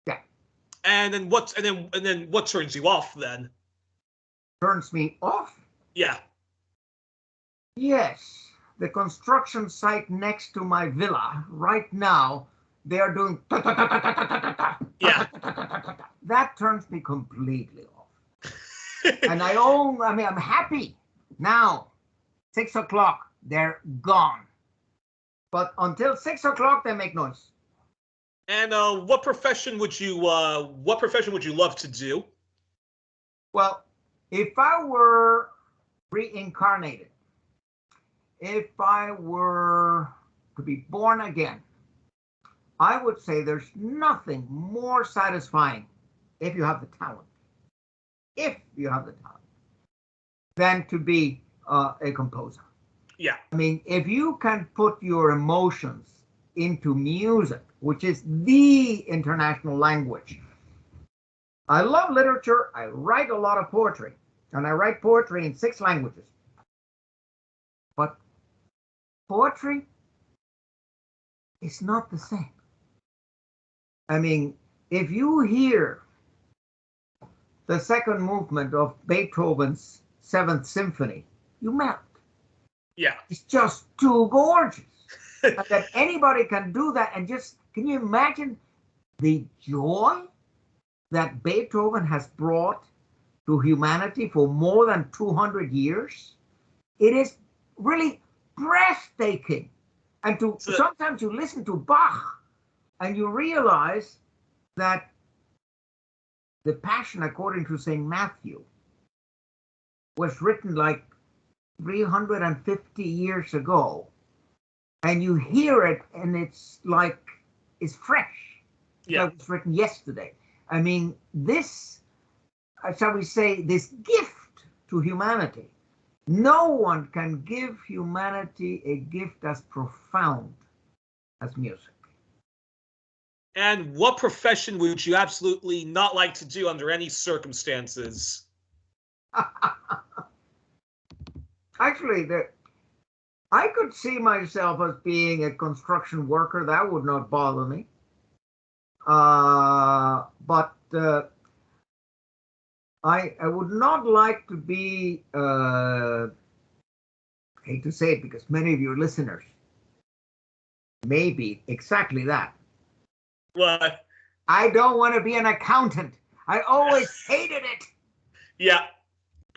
Yeah. And then what turns you off then? Turns me off? Yeah. Yes. The construction site next to my villa right now they are doing Yeah. That turns me completely off. And I'm happy now. 6 o'clock, they're gone. But until 6 o'clock, they make noise. And what profession would you love to do? Well, if I were reincarnated, if I were to be born again, I would say there's nothing more satisfying if you have the talent, than to be a composer. Yeah. I mean, if you can put your emotions into music, which is the international language. I love literature. I write a lot of poetry, and I write poetry in 6 languages. But poetry is not the same. I mean, if you hear the second movement of Beethoven's 7th Symphony, you melt. Yeah. It's just too gorgeous. That anybody can do that, and just, can you imagine the joy that Beethoven has brought to humanity for more than 200 years? It is really breathtaking. And sometimes you listen to Bach and you realize that the Passion according to St. Matthew was written like 350 years ago. And you hear it, and it's like it's fresh. Yeah. Like it was written yesterday. I mean, this, shall we say, this gift to humanity. No one can give humanity a gift as profound as music. And what profession would you absolutely not like to do under any circumstances? Actually, I could see myself as being a construction worker. That would not bother me. But I would not like to be, I hate to say it because many of your listeners may be exactly that. What? I don't want to be an accountant. I always hated it. Yeah.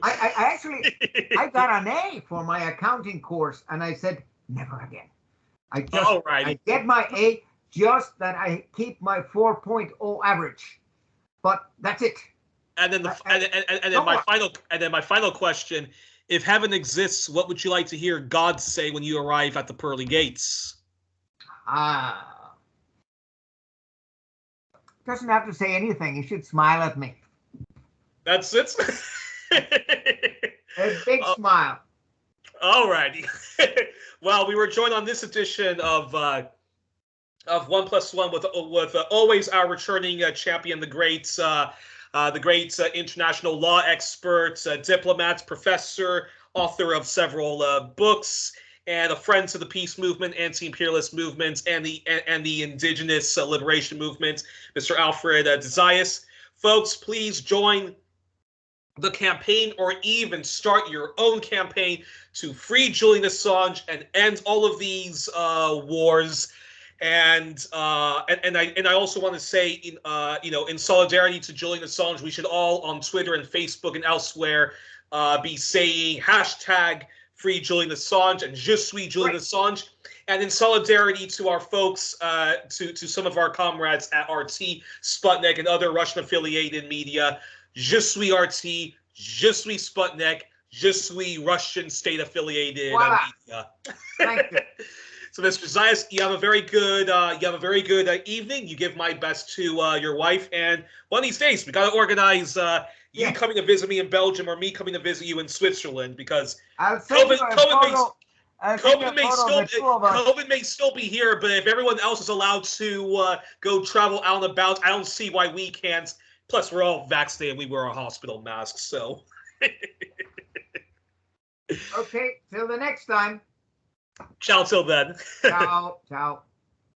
I got an A for my accounting course, and I said, never again. I get my A, just that I keep my 4.0 average. But that's it. And then my final question: if heaven exists, what would you like to hear God say when you arrive at the pearly gates? Doesn't have to say anything. He should smile at me. That's it. A big smile. All righty. Well, we were joined on this edition of 1+1 with always our returning champion, the great international law expert, diplomat, professor, author of several books, and a friend to the peace movement, anti-imperialist movement, and the indigenous liberation movement, Mr. Alfred De Zayas. Folks, please join the campaign, or even start your own campaign to free Julian Assange and end all of these wars. And I also want to say, in solidarity to Julian Assange, we should all on Twitter and Facebook and elsewhere be saying hashtag free Julian Assange and Je suis Julian Assange. And in solidarity to our folks, to some of our comrades at RT, Sputnik, and other Russian-affiliated media, Je suis RT, Je suis Sputnik, Je suis Russian state-affiliated media. Thank you. So, Mr. Zayas, you have a very good evening. You give my best to your wife, and one of these days we got to organize you coming to visit me in Belgium or me coming to visit you in Switzerland, because COVID may still be here, but if everyone else is allowed to go travel out and about, I don't see why we can't. Plus, we're all vaccinated. We wear our hospital masks, so. Okay, till the next time. Ciao till then. Ciao, ciao.